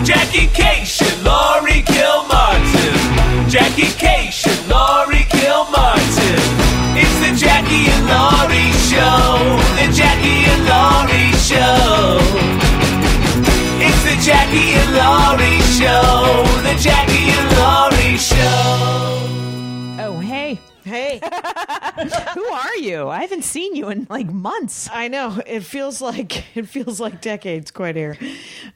Jackie, Kaycee, Laurie, Kilmartin. Jackie, Kaycee, Laurie, Kilmartin. It's the Jackie and Laurie Show. The Jackie and Laurie Show. It's the Jackie and Laurie Show. The Jackie and Laurie Show. Oh, hey. Hey. Who are you? I haven't seen you in like months. I know. It feels like decades quite here.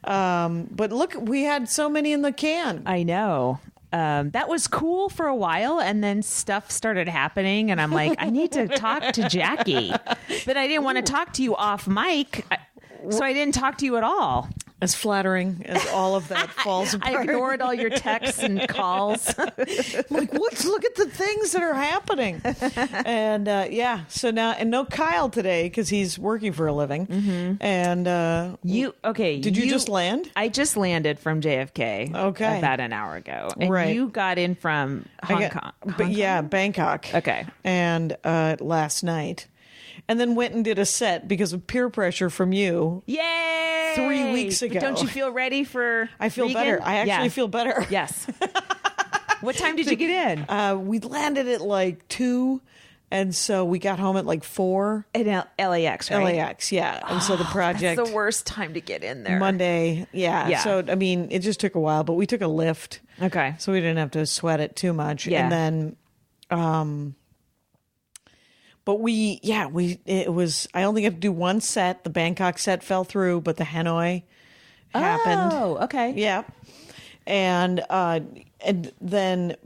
But look, we had so many in the can. I know. That was cool for a while, and then stuff started happening, and I'm like, I need to talk to Jackie. But I didn't want to talk to you off mic, so I didn't talk to you at all. As flattering as all of that falls apart. I ignored all your texts and calls. Like, look at the things that are happening. And so now, and no Kyle today because he's working for a living. Mm-hmm. And did you just land? I just landed from JFK. Okay, about an hour ago. And right. You got in from Hong Kong. Yeah, Bangkok. Okay, and last night. And then went and did a set because of peer pressure from you. Yay! 3 weeks ago. But don't you feel ready for I feel Regan? better. I actually feel better. Yes. What time did you get in? We landed at like 2, and so we got home at like 4. In LAX, right? LAX, yeah. And so the project... That's the worst time to get in there. Monday, yeah. So, I mean, it just took a while, but we took a lift. Okay. So we didn't have to sweat it too much. Yeah. And then... But it was, I only got to do one set. The Bangkok set fell through, but the Hanoi happened. Oh, okay. Yeah. And then,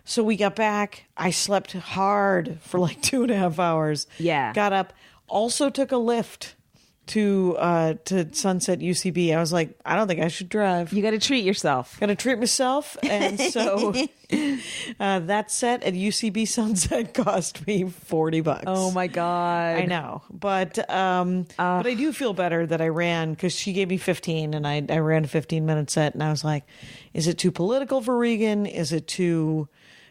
so we got back. I slept hard for like 2.5 hours. Yeah. Got up, also took a lift to Sunset UCB. I was like, I don't think I should drive. You got to treat yourself. Got to treat myself. And so that set at UCB Sunset cost me $40. Oh my God. I know. But I do feel better that I ran because she gave me 15 and I ran a 15-minute set. And I was like, is it too political for Regan? Is it too...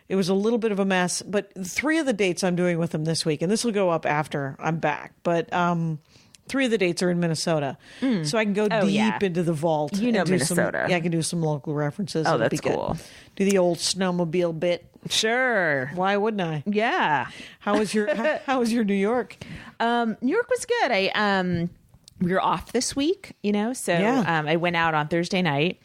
It was a little bit of a mess. But 3 of the dates I'm doing with him this week, and this will go up after I'm back. But... 3 of the dates are in Minnesota. So I can go deep into the vault. You know Minnesota. I can do some local references. Oh, It'll that's be good. cool. Do the old snowmobile bit. Sure. Why wouldn't I? Yeah. How was your New York? New York was good. We were off this week, so I went out on Thursday night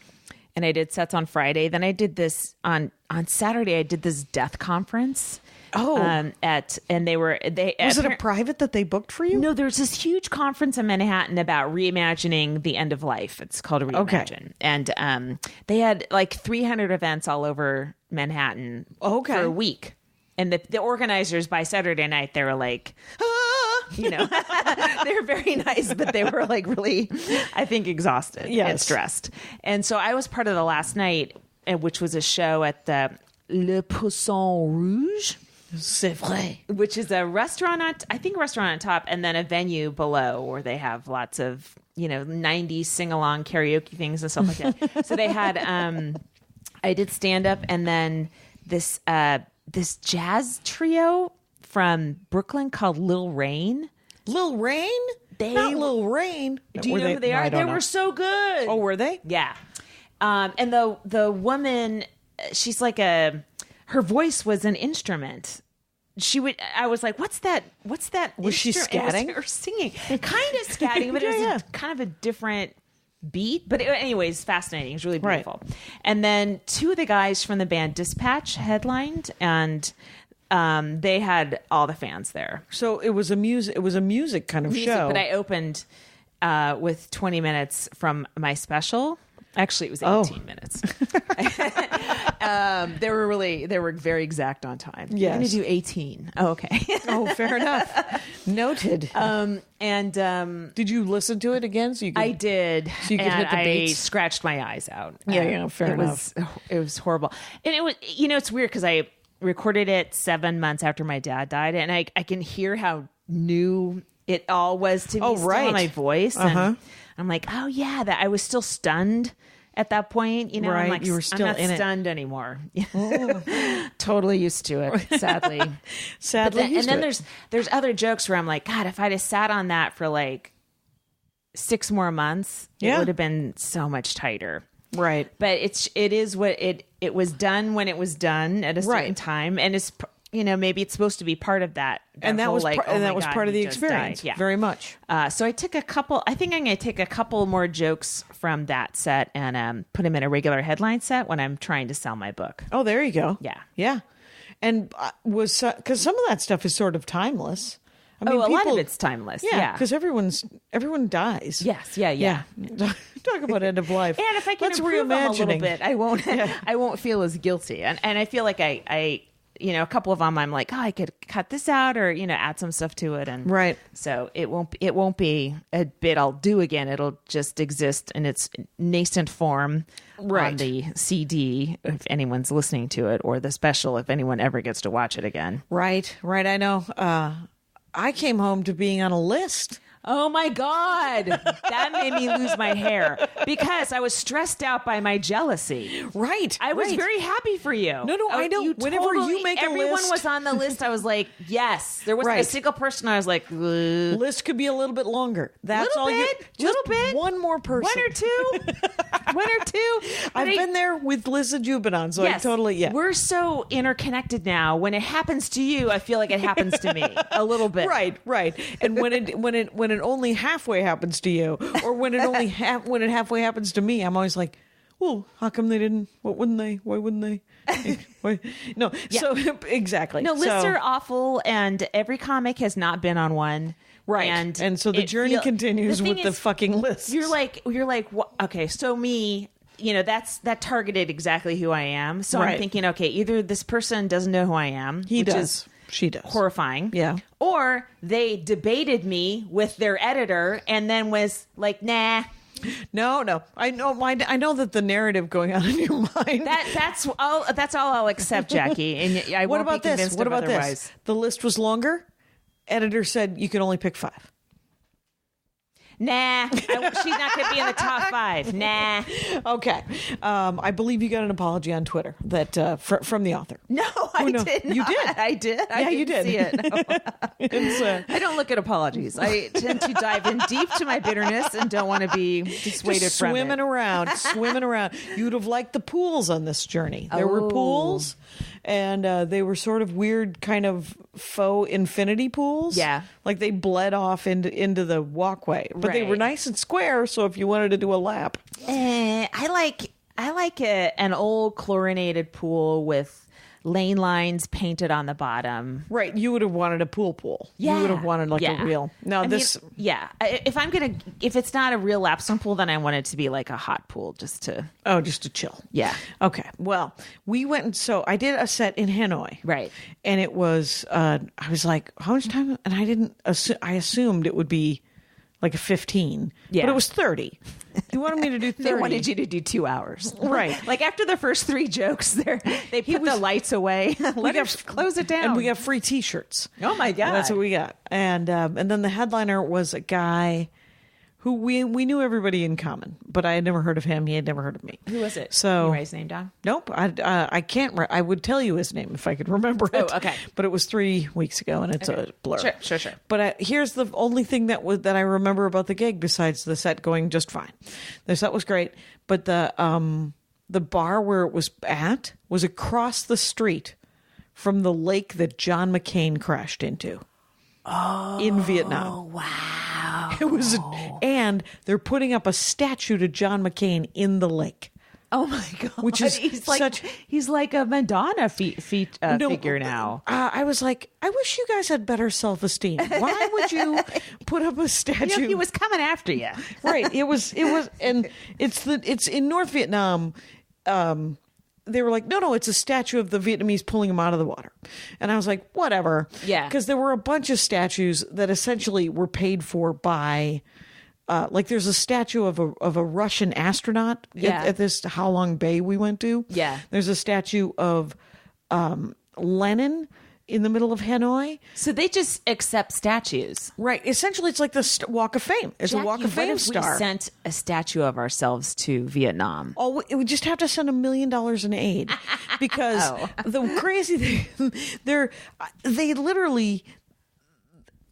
and I did sets on Friday. Then I did this on Saturday. I did this death conference. Oh, was it a private that they booked for you? No, there's this huge conference in Manhattan about reimagining the end of life. It's called Reimagine, and they had like 300 events all over Manhattan for a week. And the organizers by Saturday night, they were like, they were very nice, but they were like really, I think, exhausted and stressed. And so I was part of the last night, which was a show at the Le Poisson Rouge. C'est vrai. Which is a restaurant on top, and then a venue below where they have lots of, 90s sing-along karaoke things and stuff like that. So they had, I did stand-up, and then this jazz trio from Brooklyn called Lil Rain. Lil Rain? Not Lil Rain. Do you know who they are? They were so good. Oh, were they? Yeah. And the woman, she's like her voice was an instrument. I was like, what's that? Was she scatting or singing? Kind of scatting, but it was kind of a different beat. But anyways, fascinating. It was really beautiful. Right. And then 2 of the guys from the band Dispatch headlined, and they had all the fans there. So it was a music kind of show. But I opened with 20 minutes from my special. Actually, it was 18 minutes. They were very exact on time. Yes. I'm going to do 18. Oh, okay. Oh, fair enough. Noted. Did you listen to it again? I did. So you could hit the beats? I scratched my eyes out. Fair enough. It was horrible. And it was, it's weird because I recorded it 7 months after my dad died, and I can hear how new it all was to me. Still on my voice. And I'm like, oh yeah, that I was still stunned at that point. Right. I'm like, you were still I'm not stunned anymore. Totally used to it, sadly. And then there's other jokes where I'm like, God, if I'd have sat on that for like 6 more months, it would have been so much tighter. Right. But it is what it was done when it was done at a certain time, and it's maybe it's supposed to be part of that. And that whole, was that was part of the experience. Yeah. Very much. So I took I think I'm going to take a couple more jokes from that set and put them in a regular headline set when I'm trying to sell my book. Oh, there you go. Yeah. Yeah. And because some of that stuff is sort of timeless. I mean, a lot of it's timeless. Yeah, Yeah. because everyone dies. Yes. Yeah. Talk about end of life. And if I can improve them a little bit, I won't feel as guilty. And I feel like I a couple of them I'm like, I could cut this out or add some stuff to it, and right. So it won't be a bit I'll do again. It'll just exist in its nascent form on the CD if anyone's listening to it, or the special if anyone ever gets to watch it again. Right. I know. I came home to being on a list. Oh my God. That made me lose my hair because I was stressed out by my jealousy. Right. I was very happy for you. No, I know. Whenever you make a list. Everyone was on the list. I was like, yes. There wasn't a single person. I was like, ugh. List could be a little bit longer. That's all you. Little bit. One more person. One or two. I've been there with Liz and Jubinon, so I totally, yeah. We're so interconnected now. When it happens to you, I feel like it happens to me a little bit. Right. And when it only halfway happens to you, or when it only when it halfway happens to me, I'm always like, well, how come they didn't? What wouldn't they? Why wouldn't they? Why? No. Yeah. So exactly. No, lists are awful, and every comic has not been on one. Right. And so the journey continues with the fucking list. You're like, okay, so me, that targeted exactly who I am. So I'm thinking, okay, either this person doesn't know who I am. She does. Horrifying. Yeah. Or they debated me with their editor and then was like, nah. No. I know that the narrative going on in your mind. That's all I'll accept, Jackie. And I won't be convinced of otherwise. This? The list was longer. Editor said you could only pick 5. Nah, she's not going to be in the top 5. Nah. Okay. I believe you got an apology on Twitter that from the author. No, I did not. You did. I did. Yeah, you did. See it. I don't look at apologies. I tend to dive in deep to my bitterness and don't want to be dissuaded from it. Swimming around. You'd have liked the pools on this journey. There were pools, and they were sort of weird kind of faux infinity pools. Yeah. Like they bled off into the walkway. But they were nice and square, so if you wanted to do a lap. I like an old chlorinated pool with lane lines painted on the bottom. Right. You would have wanted a pool. Yeah. You would have wanted a real. Now if it's not a real lapstone pool, then I want it to be like a hot pool just to chill. Yeah. Okay. Well, we went so I did a set in Hanoi. Right. And it was I was like, how much time? And I assumed it would be like a 15. Yeah. But it was 30. You wanted me to do 30. They wanted you to do 2 hours. Right. Like after the first 3 jokes, they put the lights away. Let us close it down. And we got free T-shirts. Oh my God. That's what we got. And then the headliner was a guy who we knew everybody in common, but I had never heard of him. He had never heard of me. Who was it? So can you write his name down? Nope. I can't. I would tell you his name if I could remember it. Oh, okay. But it was 3 weeks ago, and it's a blur. Sure. But here's the only thing that I remember about the gig, besides the set going just fine. The set was great, but the bar where it was at was across the street from the lake that John McCain crashed into. In Vietnam. Oh, wow. It was, and they're putting up a statue to John McCain in the lake. Oh my God! Which is he's like a Madonna figure now. I was like, I wish you guys had better self-esteem. Why would you put up a statue? He was coming after you, right? It was, and it's in North Vietnam. They were like, no, it's a statue of the Vietnamese pulling him out of the water. And I was like, whatever. Yeah. Because there were a bunch of statues that essentially were paid for by, like there's a statue of a Russian astronaut at this How Long Bay we went to. Yeah. There's a statue of Lenin in the middle of Hanoi. So they just accept statues. Right. Essentially, it's like the Walk of Fame. It's a Walk of Fame star. What if we sent a statue of ourselves to Vietnam? Oh, we just have to send $1 million in aid. Because the crazy thing, they literally...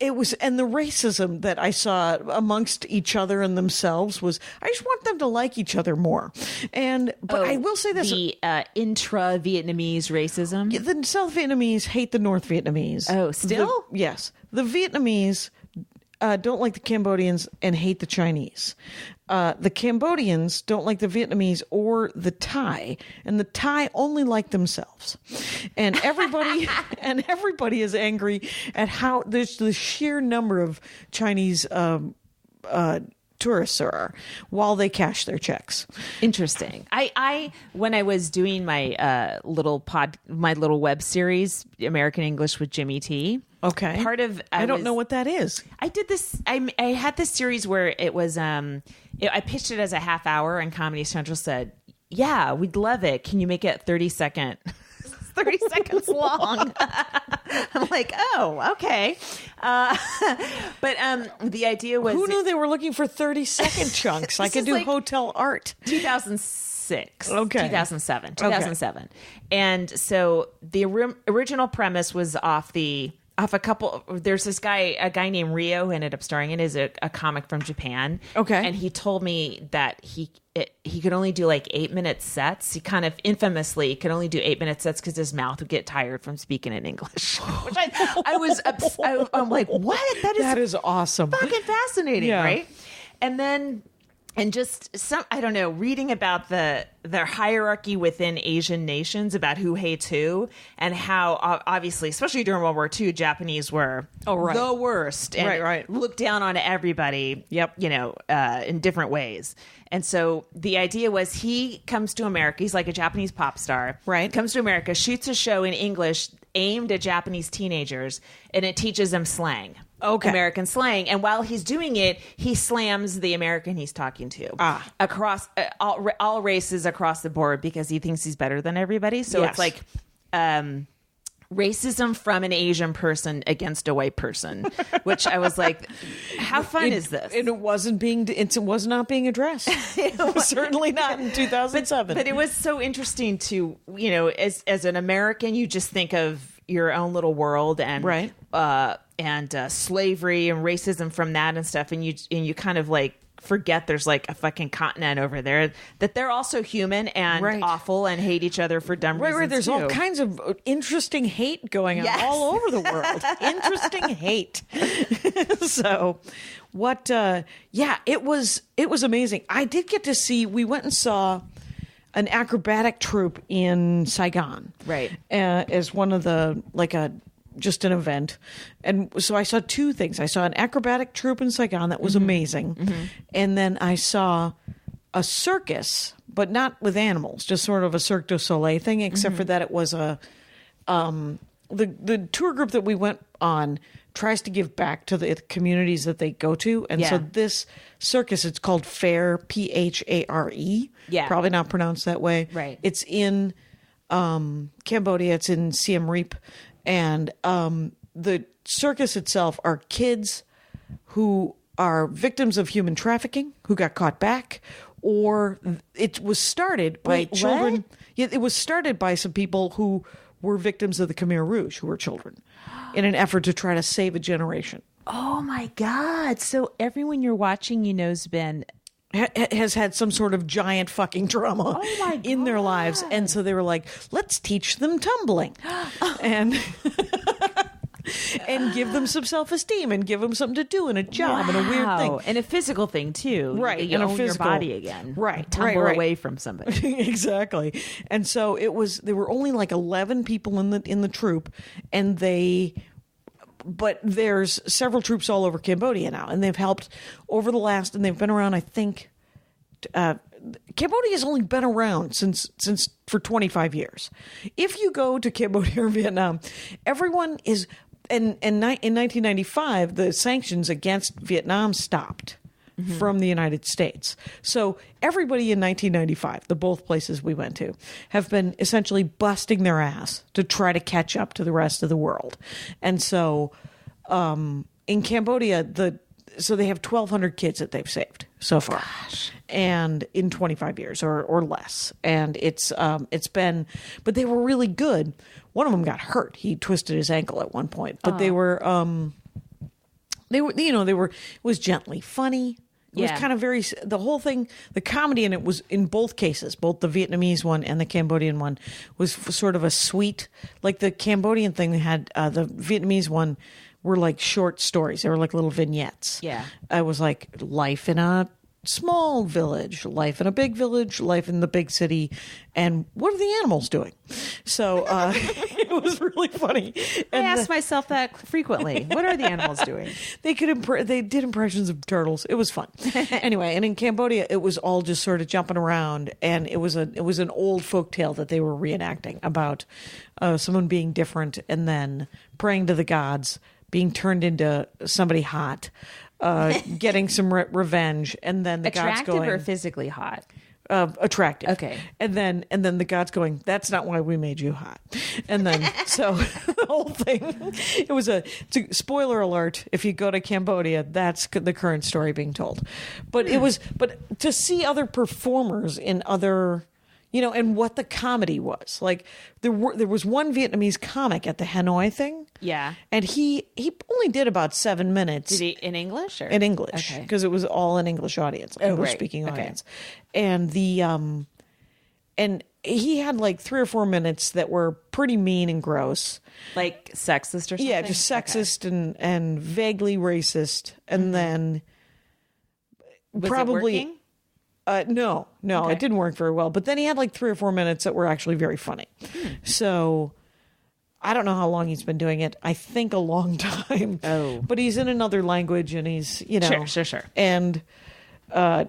it was, and the racism that I saw amongst each other and themselves was, I just want them to like each other more. But I will say this: the intra-Vietnamese racism. The South Vietnamese hate the North Vietnamese. Oh, still? Yes, the Vietnamese don't like the Cambodians and hate the Chinese. The Cambodians don't like the Vietnamese or the Thai, and the Thai only like themselves. And everybody is angry at how there's the sheer number of Chinese tourists there are while they cash their checks. Interesting. I when I was doing my little web series, American English with Jimmy T. Okay. I don't know what that is. I did this. I had this series where it was. I pitched it as a half hour, and Comedy Central said, "Yeah, we'd love it. Can you make it 30 seconds long?" I'm like, "Oh, okay." But the idea was, who knew they were looking for 30-second chunks? I could do like hotel art. 2006. Okay. 2007. Okay. And so the original premise was off a couple. There's this guy, a guy named Rio, who ended up starring in it, is a comic from Japan. Okay. And he told me that he could only do like 8-minute sets. He kind of infamously could only do 8-minute sets because his mouth would get tired from speaking in English. Which I'm like, what? That is awesome. Fucking fascinating, Yeah. right? And just some, I don't know, reading about their hierarchy within Asian nations, about who hates who, and how obviously, especially during World War II, Japanese were the worst and looked down on everybody. Yep. In different ways. And so the idea was, he comes to America. He's like a Japanese pop star. Right. Comes to America, shoots a show in English aimed at Japanese teenagers, and it teaches them slang. Okay. American slang. And while he's doing it, he slams the American he's talking to across all races across the board, because he thinks he's better than everybody. So It's like racism from an Asian person against a white person, which I was like, how fun is this? And it was not being addressed. Certainly not in 2007. But it was so interesting to, as an American, you just think of your own little world and slavery and racism from that and stuff, and you kind of like forget there's like a fucking continent over there, that they're also human and awful and hate each other for dumb reasons. There's too. all kinds of interesting hate going on all over the world. Interesting hate. So what it was amazing. I did get to see, we went and saw an acrobatic troupe in Saigon. Right. As one of the, just an event. And so I saw two things. I saw an acrobatic troupe in Saigon that was amazing. Mm-hmm. And then I saw a circus, but not with animals, just sort of a Cirque du Soleil thing, except for that it was the tour group that we went on tries to give back to the communities that they go to. And so this circus, it's called Phare, Phare. Yeah. Probably not pronounced that way. Right. It's in Cambodia. It's in Siem Reap. And the circus itself are kids who are victims of human trafficking, who got caught back, or it was started by children. What? Yeah, it was started by some people who were victims of the Khmer Rouge, who were children, in an effort to try to save a generation. Oh my God. So everyone you're watching, has been... has had some sort of giant fucking trauma in their lives. And so they were like, let's teach them tumbling and give them some self-esteem and give them something to do and a job and a weird thing. And a physical thing too. Right. You and own your body again. Right. Tumble away from somebody. Exactly. And so there were only like 11 people in the troupe, and but there's several troops all over Cambodia now, and they've helped over the last, and they've been around, I think, Cambodia has only been around since for 25 years. If you go to Cambodia or Vietnam, everyone is, in 1995, the sanctions against Vietnam stopped from the United States. So everybody in 1995, the both places we went to, have been essentially busting their ass to try to catch up to the rest of the world. And so in Cambodia, so they have 1,200 kids that they've saved so far. Gosh. And in 25 years or less. And it's been, but they were really good. One of them got hurt. He twisted his ankle at one point, but they were, it was gently funny. It was kind of the whole thing, the comedy in it was, in both cases, both the Vietnamese one and the Cambodian one, was sort of a sweet, like the Cambodian thing had, the Vietnamese one were like short stories. They were like little vignettes. Yeah. It was like life in a small village, life in a big village, life in the big city, and what are the animals doing? So it was really funny. And I ask myself that frequently. What are the animals doing? They did impressions of turtles. It was fun. Anyway, and in Cambodia, it was all just sort of jumping around, and it was an old folktale that they were reenacting about someone being different and then praying to the gods, being turned into somebody hot. Getting some revenge, and then the gods going, attractive or physically hot? Attractive. Okay. And then the gods going, that's not why we made you hot. And then so the whole thing, it was spoiler alert, if you go to Cambodia, that's the current story being told. But but to see other performers in other, and what the comedy was. Like there was one Vietnamese comic at the Hanoi thing. Yeah. And he only did about 7 minutes. Did he in English or? In English, because it was all an English audience, English speaking audience. And and he had like 3 or 4 minutes that were pretty mean and gross. Like sexist or something? Yeah, just sexist and vaguely racist. And then was probably it working? No, it didn't work very well. But then he had like 3 or 4 minutes that were actually very funny. So I don't know how long he's been doing it. I think a long time. Oh. But he's in another language, and he's, Sure. And I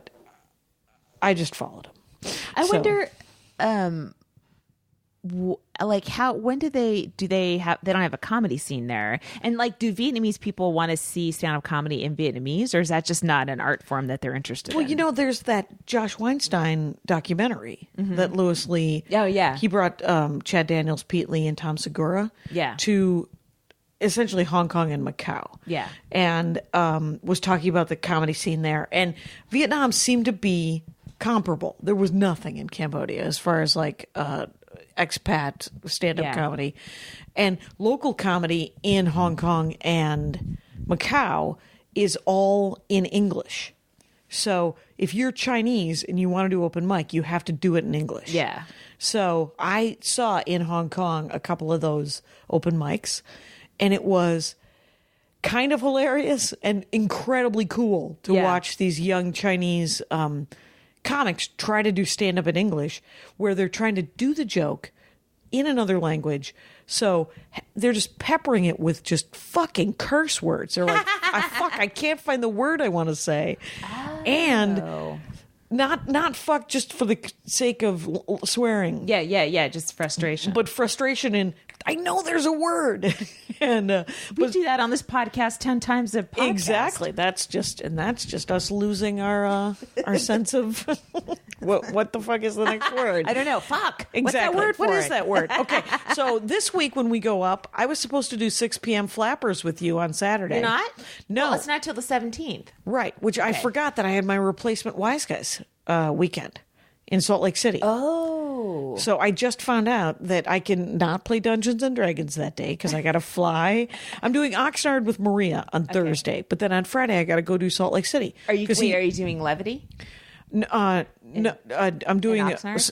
just followed him. I wonder, like when do they don't have a comedy scene there? And like, do Vietnamese people want to see stand-up comedy in Vietnamese, or is that just not an art form that they're interested in? Well, there's that Josh Weinstein documentary that Louis Lee. Oh, yeah. He brought Chad Daniels, Pete Lee, and Tom Segura. Yeah. To essentially Hong Kong and Macau. Yeah. And was talking about the comedy scene there. And Vietnam seemed to be comparable. There was nothing in Cambodia as far as like expat stand-up comedy, and local comedy in Hong Kong and Macau is all in English. So if you're Chinese and you want to do open mic, you have to do it in English. Yeah. So I saw in Hong Kong a couple of those open mics, and it was kind of hilarious and incredibly cool to watch these young Chinese comics try to do stand-up in English, where they're trying to do the joke in another language. So they're just peppering it with just fucking curse words. They're like, I can't find the word I want to say. Oh. And not fuck just for the sake of swearing. Yeah. Just frustration. But frustration in, I know there's a word. And we do that on this podcast 10 times a podcast. Exactly. That's just us losing our sense of what the fuck is the next word? I don't know. Fuck. Exactly. What's that word for? What is that word? Okay. So this week when we go up, I was supposed to do 6 p.m. flappers with you on Saturday. You're not? No. Well, it's not till the 17th. Right. Which I forgot that I had my replacement Wise Guys weekend in Salt Lake City. Oh. So I just found out that I can not play Dungeons and Dragons that day because I got to fly. I'm doing Oxnard with Maria on Thursday, but then on Friday I got to go do Salt Lake City. Are you doing Levity? No, I'm doing in Oxnard?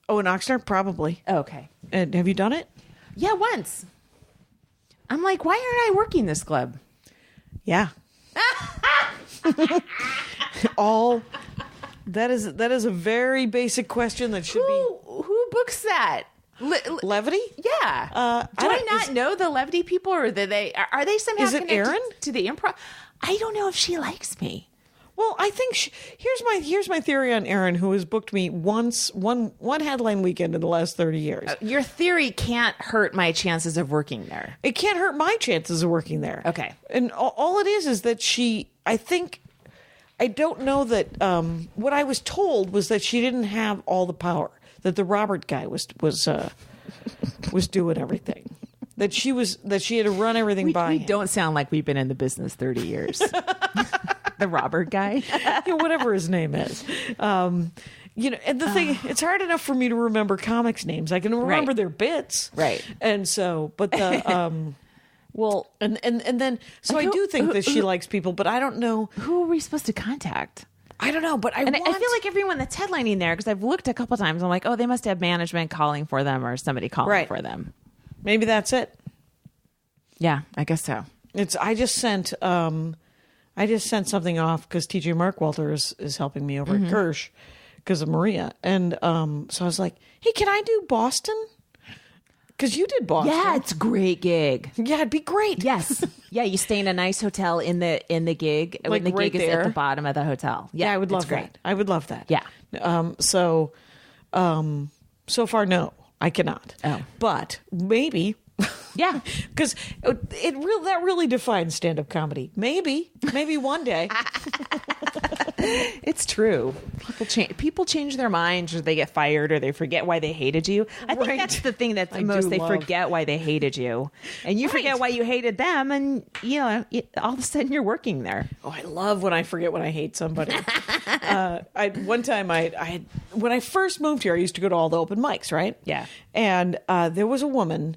In Oxnard, probably. Oh, okay. And have you done it? Yeah, once. I'm like, why aren't I working this club? Yeah. That is a very basic question that should be. Who books that? Levity? Yeah. Do I not know the Levity people, or are they somehow is it connected Erin? to the improv? I don't know if she likes me. Well, I think here's my theory on Erin, who has booked me once one headline weekend in the last 30 years. Your theory can't hurt my chances of working there. It can't hurt my chances of working there. Okay. And all it is that I don't know that what I was told was that she didn't have all the power, that the Robert guy was doing everything. That she had to run everything by him. We don't sound like we've been in the business 30 years. The Robert guy. Whatever his name is. And the thing, it's hard enough for me to remember comics names. I can remember their bits. Right. And so, but Well, and then so I do think that she likes people, but I don't know who are we supposed to contact. I don't know, but I feel like everyone that's headlining there, because I've looked a couple times, I'm like, oh, they must have management calling for them or somebody calling for them. Maybe that's it. Yeah, I guess so. I just sent something off because TJ Markwalter is helping me over at Kirsch because of Maria, and so I was like, hey, can I do Boston? Because you did Boston. Yeah, it's a great gig. Yeah, it'd be great. Yes. Yeah, you stay in a nice hotel in the gig. Like when the right gig there. is at the bottom of the hotel. Yeah, I would love that. I would love that. Yeah. So far, no, I cannot. Oh. But maybe. Yeah. Because that really defines stand-up comedy. Maybe one day. It's true. People change their minds, or they get fired, or they forget why they hated you. I think that's the thing that's they forget why they hated you, and you forget why you hated them, and all of a sudden you're working there. Oh, I love when I forget when I hate somebody. One time when I first moved here, I used to go to all the open mics, right? Yeah. And there was a woman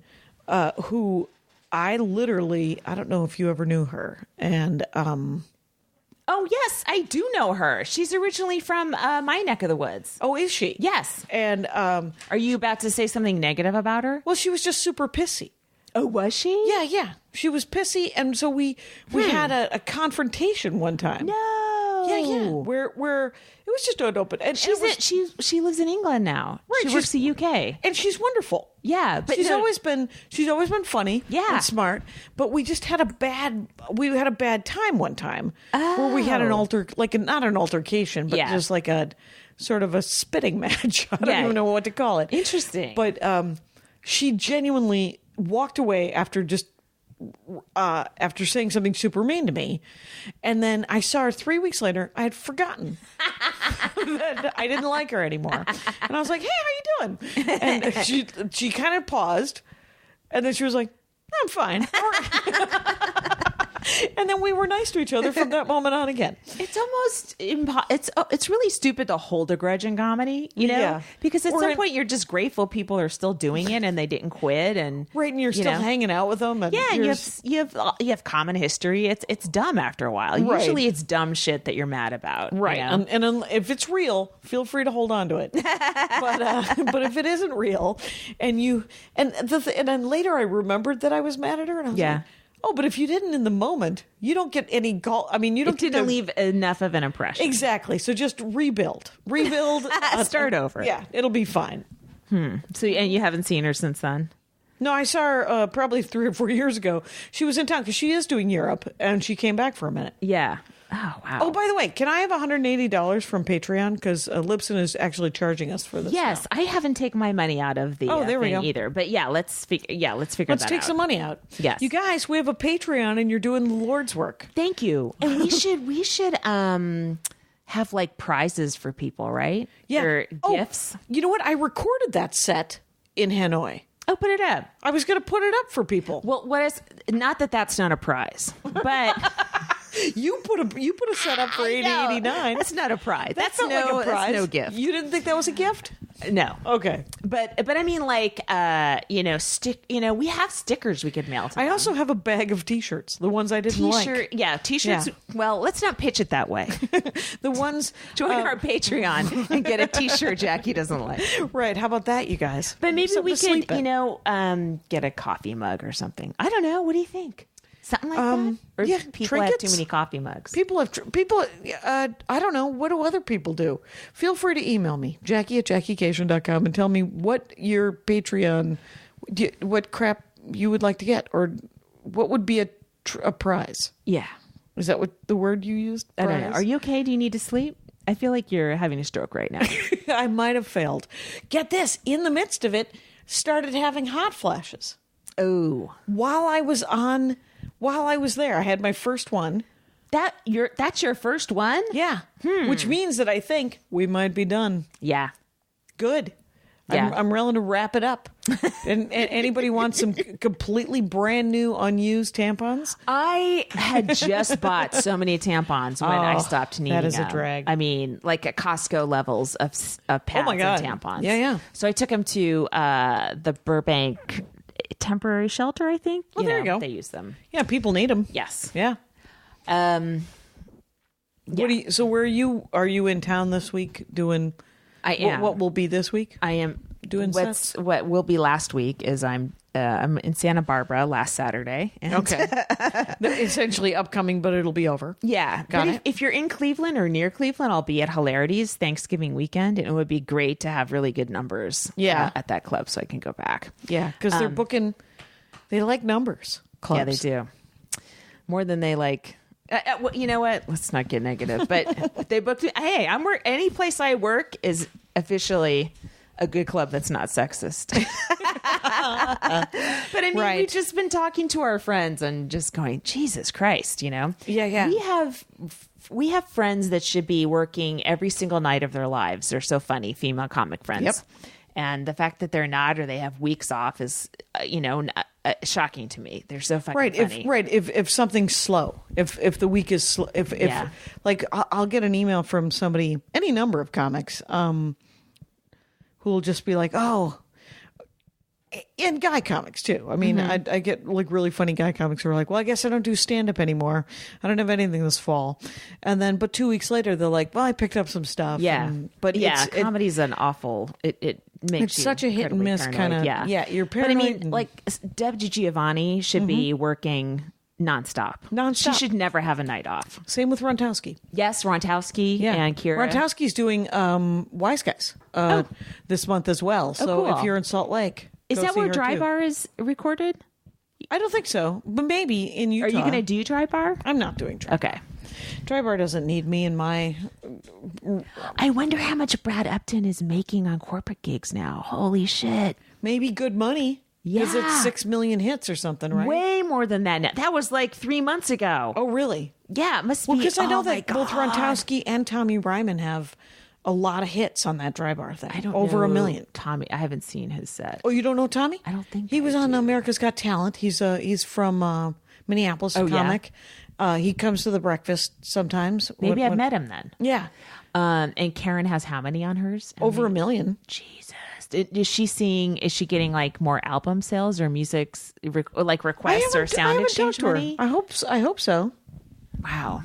who I don't know if you ever knew her, and oh, yes, I do know her. She's originally from my neck of the woods. oh, is she? Yes. And Are you about to say something negative about her? well, she was just super pissy. Oh, was she? Yeah. She was pissy, and so we had a confrontation one time. No. Yeah. Where it was just an open. And she lives in England now. Right, She works the UK. and she's wonderful. Yeah, but she's always been funny, Yeah. and smart. But we just had a bad time one time where we had not an altercation, but just like a sort of a spitting match. I don't even know what to call it. Interesting. But she genuinely walked away after saying something super mean to me, and then I saw her 3 weeks later. I had forgotten that I didn't like her anymore, and I was like, "Hey, how you doing?" And she kind of paused, and then she was like, "I'm fine." And then we were nice to each other from that moment on again. It's almost it's really stupid to hold a grudge in comedy, Yeah. because at some point you're just grateful people are still doing it and they didn't quit, and Right, and you're still hanging out with them. And you have common history. It's dumb after a while. Right. Usually it's dumb shit that you're mad about. Right. And if it's real, feel free to hold on to it. But if it isn't real, and then later I remembered that I was mad at her, and I was like, oh, but if you didn't in the moment, you don't get any goal. I mean, you don't It didn't leave enough of an impression. Exactly. So just rebuild, start over. Yeah, it'll be fine. So, and you haven't seen her since then? No, I saw her probably 3 or 4 years ago. She was in town because she is doing Europe, and she came back for a minute. Yeah. Oh, wow. Oh, by the way, can I have $180 from Patreon? Because Libsyn is actually charging us for this. Yes, now. I haven't taken my money out of the there we thing go. either. But yeah, let's figure that out. Let's take some money out. Yes. You guys, we have a Patreon, and you're doing the Lord's work. Thank you. And we should have like prizes for people, right? Yeah. Or gifts. You know what? I recorded that set in Hanoi. Oh, put it up. I was going to put it up for people. Well, not that that's not a prize, but you put a set up for $80.89. That's not a prize. That felt like a prize. That's no gift. You didn't think that was a gift? No. Okay. But I mean, like, we have stickers we could mail to them. I also have a bag of T-shirts, the ones I didn't like. Yeah, T-shirts. Yeah. Well, let's not pitch it that way. The ones join our Patreon and get a T-shirt Jackie doesn't like. Right? How about that, you guys? But maybe Something we to sleep could, in. get a coffee mug or something. I don't know. What do you think? Something like that? Or yeah, people trinkets? have too many coffee mugs? People. I don't know. What do other people do? Feel free to email me, Jackie@JackieCation.com, and tell me what your Patreon, what crap you would like to get, or what would be a prize. Yeah. Is that what the word you used? Prize? I don't know. Are you okay? Do you need to sleep? I feel like you're having a stroke right now. I might have failed. Get this. In the midst of it, started having hot flashes. Oh. While I was there, I had my first one. That's your first one? Yeah. Which means that I think we might be done. Yeah. Good. Yeah. I'm willing to wrap it up. and anybody wants some completely brand new unused tampons? I had just bought so many tampons when I stopped needing them. That is a drag. I mean, like at Costco levels of pads God. and tampons. Yeah. So I took them to the Burbank temporary shelter, I think. Well, there you go. They use them. Yeah, people need them. Yes. Yeah. What do you? So where are you in town this week doing? I am. What will be this week? I am doing sets? What will be last week is I'm in Santa Barbara last Saturday. And Okay. Essentially upcoming, but it'll be over. Yeah. Got it. If you're in Cleveland or near Cleveland, I'll be at Hilarities Thanksgiving weekend, and it would be great to have really good numbers at that club so I can go back. Yeah, because they're booking, they like numbers. Clubs. Yeah, they do. More than they like. Well, you know what? Let's not get negative, but they booked me. Hey, any place I work is officially a good club that's not sexist. But I mean, we've just been talking to our friends and just going, Jesus Christ, you know? Yeah. We have friends that should be working every single night of their lives. They're so funny, female comic friends. Yep. And the fact that they're not, or they have weeks off is, shocking to me. They're so fucking funny. If something's slow, if the week is slow, like I'll get an email from somebody, any number of comics, who will just be like, oh, and guy comics too. I mean, I get like really funny guy comics who are like, well, I guess I don't do stand up anymore. I don't have anything this fall. And then, but 2 weeks later, they're like, well, I picked up some stuff. Yeah. Comedy's an awful, it makes it's such a hit and miss kind of. Yeah. You're paranoid. But I mean, like Deb Giovanni should be working nonstop. She should never have a night off. Same with Rontowski. Yes, Rontowski and Kira. Rontowski's doing Wise Guys this month as well. So cool. if you're in Salt Lake, is that where Dry Bar is recorded? I don't think so, but maybe in Utah. Are you going to do Dry Bar? I'm not doing Dry Bar. Okay. Dry Bar doesn't need me in my... I wonder how much Brad Upton is making on corporate gigs now. Holy shit. Maybe good money. Yeah. Because it's 6 million hits or something, right? Way more than that now. That was like 3 months ago. Oh, really? Yeah, it must be. Well, because I know that both Rontowski and Tommy Ryman have a lot of hits on that Dry Bar thing. I don't over know a million. Tommy, I haven't seen his set. Oh, you don't know Tommy? I don't think he was on America's Got Talent. He's from Minneapolis, comic. Yeah? He comes to the breakfast sometimes. Maybe I've met him then. Yeah. And Karen has how many on hers? Over a million. Jesus. Is she getting like more album sales or music like requests or sound exchange money? I hope so. Wow.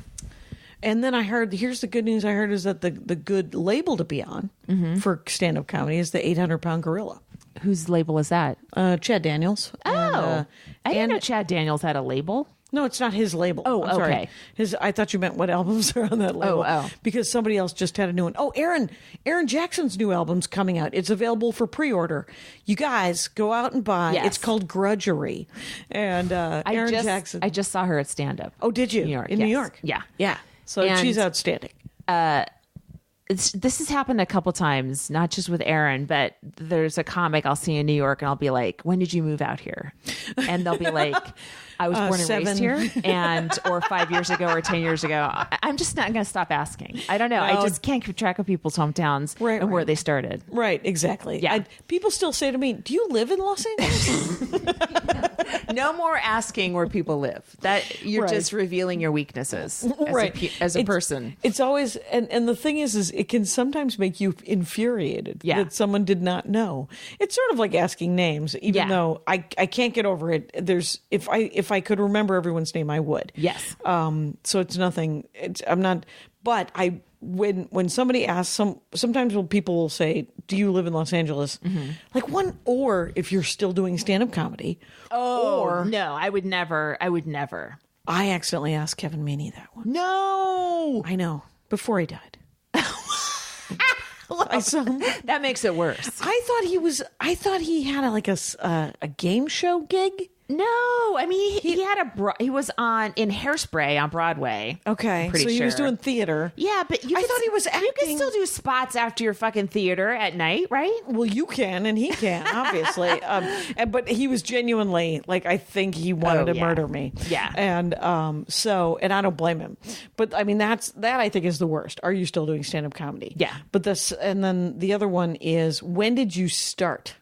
And then I heard, here's the good news I heard is that the good label to be on for stand-up comedy is the 800-pound gorilla. Whose label is that? Chad Daniels. Oh. I didn't know Chad Daniels had a label. No, it's not his label. Oh, I'm sorry. okay. I thought you meant what albums are on that label. Oh. Because somebody else just had a new one. Oh, Aaron Jackson's new album's coming out. It's available for pre-order. You guys go out and buy. Yes. It's called Grudgery. And Aaron Jackson. I just saw her at stand-up. Oh, did you? New York. In New York? Yeah. Yeah. So she's outstanding. This has happened a couple times, not just with Aaron, but there's a comic I'll see in New York and I'll be like, when did you move out here? And they'll be like, I was born and raised here, or 5 years ago or 10 years ago. I'm just not going to stop asking. I don't know. No, I just can't keep track of people's hometowns and where they started. Right, exactly. Yeah. People still say to me, do you live in Los Angeles? No more asking where people live. That you're just revealing your weaknesses as a person. It's always, and the thing is it can sometimes make you infuriated that someone did not know. It's sort of like asking names, even though I can't get over it. If I could remember everyone's name, I would. Yes. So it's nothing. I'm not. But when somebody asks, sometimes people will say, "Do you live in Los Angeles?" Like or if you're still doing stand-up comedy. Oh, no, I would never. I accidentally asked Kevin Meaney that one. No, I know. Before he died. That makes it worse. I thought he had a game show gig. No, I mean he was in Hairspray on Broadway. Okay, so he was doing theater. Yeah, but I thought he was acting. You can still do spots after your fucking theater at night, right? Well, you can, and he can, obviously. But he was genuinely I think he wanted to murder me. Yeah, and and I don't blame him. But I mean that I think is the worst. Are you still doing stand-up comedy? Yeah. But and then the other one is, when did you start?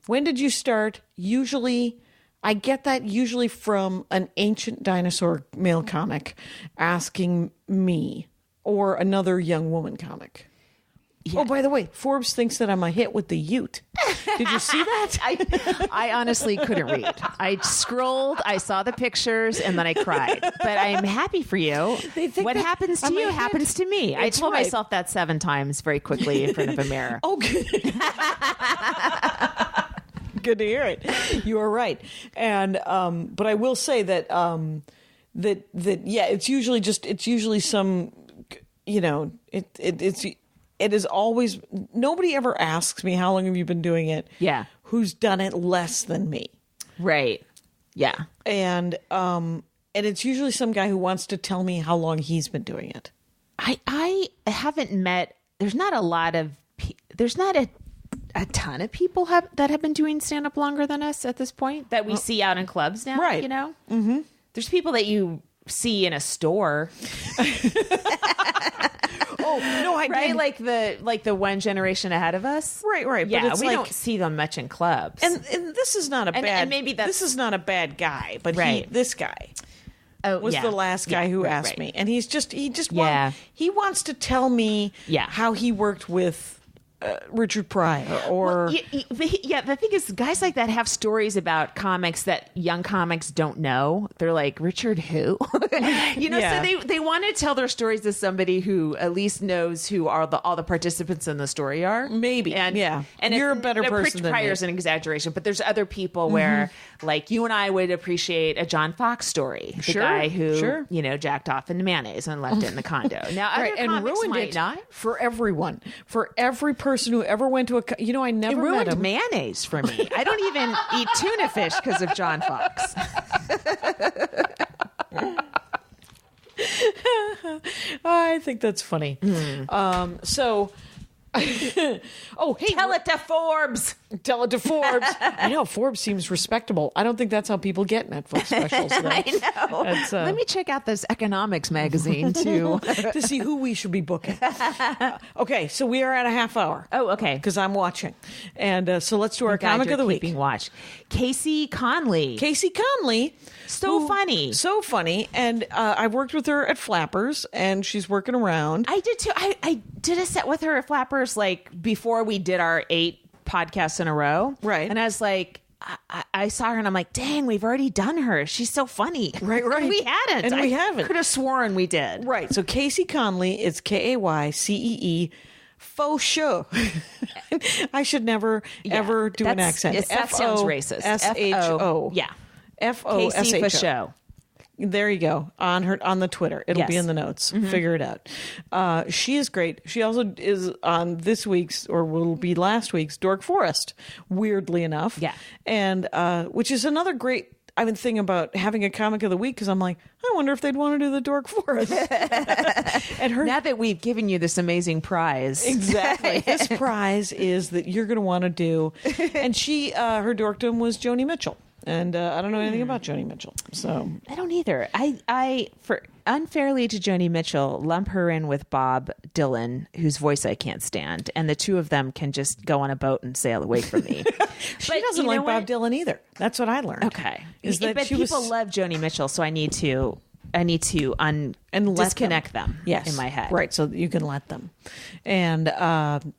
When did you start? Usually. I get that usually from an ancient dinosaur male comic asking me or another young woman comic. Oh, by the way, Forbes thinks that I'm a hit with the Ute. Did you see that? I honestly couldn't read. I scrolled, I saw the pictures, and then I cried. But I'm happy for you. What happens to you happens to me. I told myself that 7 times very quickly in front of a mirror. Oh, good. Good to hear it. You are right. And but I will say that it's usually some, it is always, nobody ever asks me how long have you been doing it. Yeah. Who's done it less than me. Right. Yeah. And it's usually some guy who wants to tell me how long he's been doing it. I haven't met, there's not a ton of people that have been doing stand-up longer than us at this point that we see out in clubs now. Right. Mm-hmm. There's people that you see in a store. Oh no, I right, did. like the one generation ahead of us. Right. Yeah, but it's we don't see them much in clubs. And this is not a bad. And maybe this is not a bad guy, but this guy was the last guy who asked me, and he wants to tell me how he worked with Richard Pryor or the thing is, guys like that have stories about comics that young comics don't know. They're like, Richard who? So they want to tell their stories to somebody who at least knows who all the participants in the story are. Maybe. And you're a better person than me. Pryor's an exaggeration, but there's other people where like you and I would appreciate a John Fox story. The guy who jacked off in mayonnaise and left it in the condo. Now other and ruined might it not. For everyone. For every person who ever went to I never met him. Mayonnaise for me. I don't even eat tuna fish because of John Fox. I think that's funny. Oh, hey, tell it to Forbes. Tell it to Forbes. I know Forbes seems respectable. I don't think that's how people get Netflix specials. I know. Let me check out this economics magazine too to see who we should be booking. Okay, so we are at a half hour. Oh, okay. Because I'm watching, and so let's do our comic of the week. Watch Kaycee Conlee. Kaycee Conlee, so funny, and I've worked with her at Flappers, and she's working around. I did too. I did a set with her at Flappers like before we did our 8 podcasts in a row. Right. And I was like, I saw her and I'm like, dang, we've already done her. She's so funny. Right. We hadn't. And we haven't. Could have sworn we did. Right. So Kaycee Conlee is Kaycee faux show. I should never, ever do an accent. That sounds racist. F-H-O. Yeah. F-O-S-H-O. Kaycee for show. There you go. On the Twitter. It'll be in the notes. Figure it out. She is great. She also is on this week's, or will be last week's, Dork Forest, weirdly enough. Yeah. And which is another great thing about having a comic of the week, because I'm like, I wonder if they'd want to do the Dork Forest. And now that we've given you this amazing prize. Exactly. This prize is that you're going to want to do. And her dorkdom was Joni Mitchell. And I don't know anything about Joni Mitchell, so I don't either. I for unfairly to Joni Mitchell, lump her in with Bob Dylan, whose voice I can't stand, and the two of them can just go on a boat and sail away from me. She doesn't like Bob Dylan either. That's what I learned. Okay, but people love Joni Mitchell, so I need to disconnect them. Yes, in my head. Right, so you can let them. And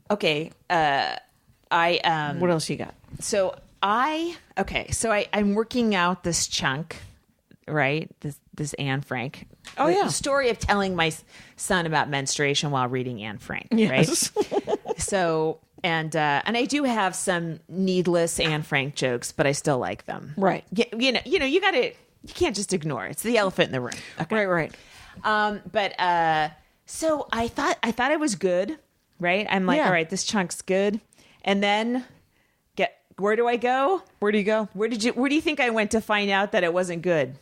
okay, what else you got? So I'm working out this chunk, right? This Anne Frank. Oh, yeah. The story of telling my son about menstruation while reading Anne Frank, yes. Right? So, and I do have some needless Anne Frank jokes, but I still like them. Right. You can't just ignore it. It's the elephant in the room. Okay. Right. So I thought I was good, right? I'm like, all right, this chunk's good. And then where do I go? Where do you go? Where do you think I went to find out that it wasn't good?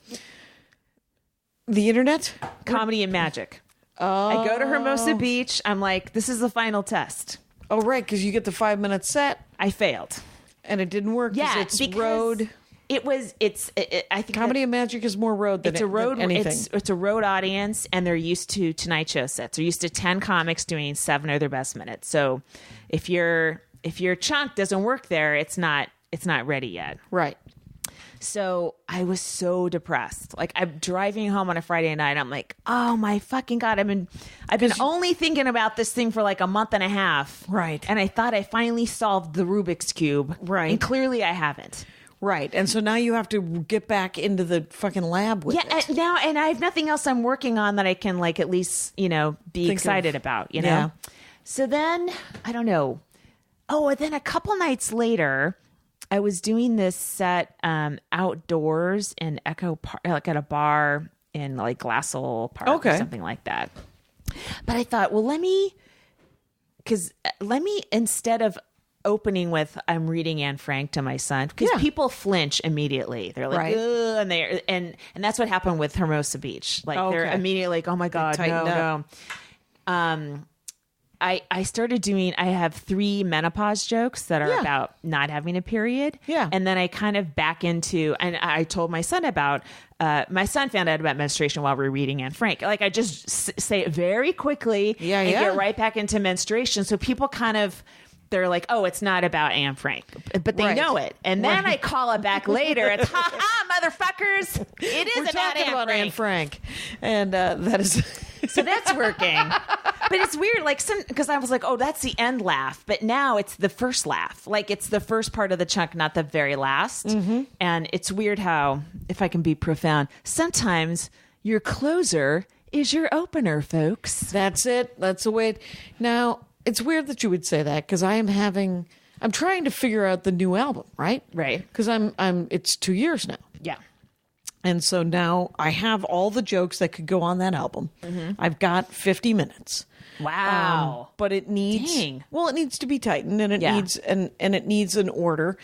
The internet? Comedy and Magic. Oh. I go to Hermosa Beach. I'm like, this is the final test. Oh, right, because you get the 5-minute set. I failed. And it didn't work because it's road. I think Comedy and Magic is more road than anything. It's a road audience, and they're used to Tonight Show sets. They're used to 10 comics doing 7 of their best minutes. So if your chunk doesn't work there, it's not ready yet. Right. So I was so depressed. Like I'm driving home on a Friday night. I'm like, oh my fucking God. I've been only thinking about this thing for like a month and a half. Right. And I thought I finally solved the Rubik's Cube. Right. And clearly I haven't. Right. And so now you have to get back into the fucking lab with it. Yeah. And I have nothing else I'm working on that I can like at least, be excited about, Yeah. So then, I don't know. Oh, and then a couple nights later, I was doing this set outdoors in Echo Park, like at a bar in like Glassell Park or something like that. But I thought, well, let me, instead of opening with I'm reading Anne Frank to my son, because people flinch immediately. They're like, ugh, and that's what happened with Hermosa Beach. Like they're immediately like, oh my God, no. I started doing, I have 3 menopause jokes that are about not having a period. Yeah. And then I kind of back into, and I told my son about, my son found out about menstruation while we were reading Anne Frank. Like I just say it very quickly and get right back into menstruation. So people kind of, they're like, oh, it's not about Anne Frank, but they know it. And then I call it back later. It's, motherfuckers, it is about Anne Frank. And that is... So that's working. But it's weird, like, because I was like, oh, that's the end laugh. But now it's the first laugh. Like, it's the first part of the chunk, not the very last. Mm-hmm. And it's weird how, if I can be profound, sometimes your closer is your opener, folks. That's it. That's the way Now... It's weird that you would say that because I'm trying to figure out the new album, right? Right. Because it's 2 years now. Yeah. And so now I have all the jokes that could go on that album. Mm-hmm. I've got 50 minutes. Wow. But it needs, it needs to be tightened and it needs an order.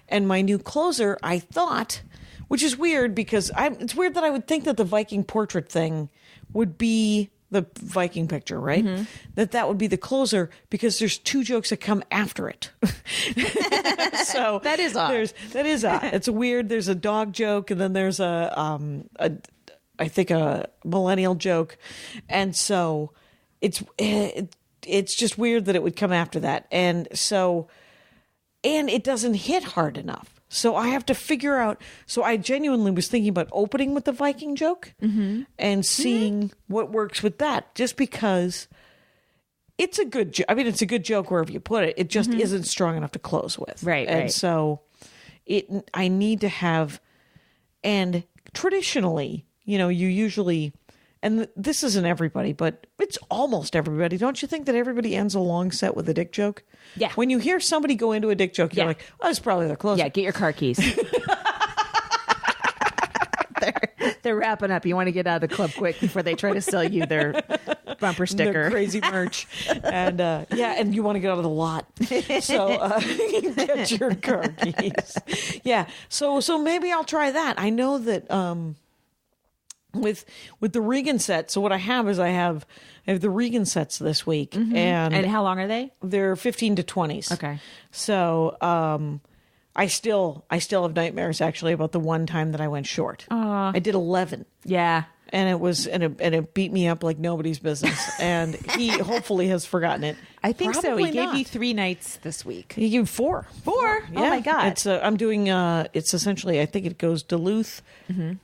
And my new closer, I thought, which is weird because it's weird that I would think that the Viking portrait thing would be the Viking picture, right? Mm-hmm. That would be the closer because there's 2 jokes that come after it. So that is odd. That is odd. It's weird. There's a dog joke and then there's I think a millennial joke. And so it's just weird that it would come after that. And it doesn't hit hard enough. So I have to figure out. So I genuinely was thinking about opening with the Viking joke and seeing what works with that. Just because it's a good joke. I mean, it's a good joke wherever you put it. It just isn't strong enough to close with. Right. And so I need to have. And traditionally, you usually. And this isn't everybody, but it's almost everybody. Don't you think that everybody ends a long set with a dick joke? Yeah. When you hear somebody go into a dick joke, you're like, oh, it's probably their closer. Yeah, get your car keys. They're wrapping up. You want to get out of the club quick before they try to sell you their bumper sticker. Their crazy merch. And and you want to get out of the lot. So get your car keys. Yeah. So maybe I'll try that. I know that... With the Regan set, so what I have is I have the Regan sets this week, and how long are they? They're 15 to 20s. Okay, so I still have nightmares actually about the one time that I went short. I did 11. Yeah, and it beat me up like nobody's business. And he hopefully has forgotten it. I think Probably so. He not. gave you 3 nights this week. He gave 4. 4? Yeah. Oh my God! It's I'm doing. It's essentially I think it goes Duluth,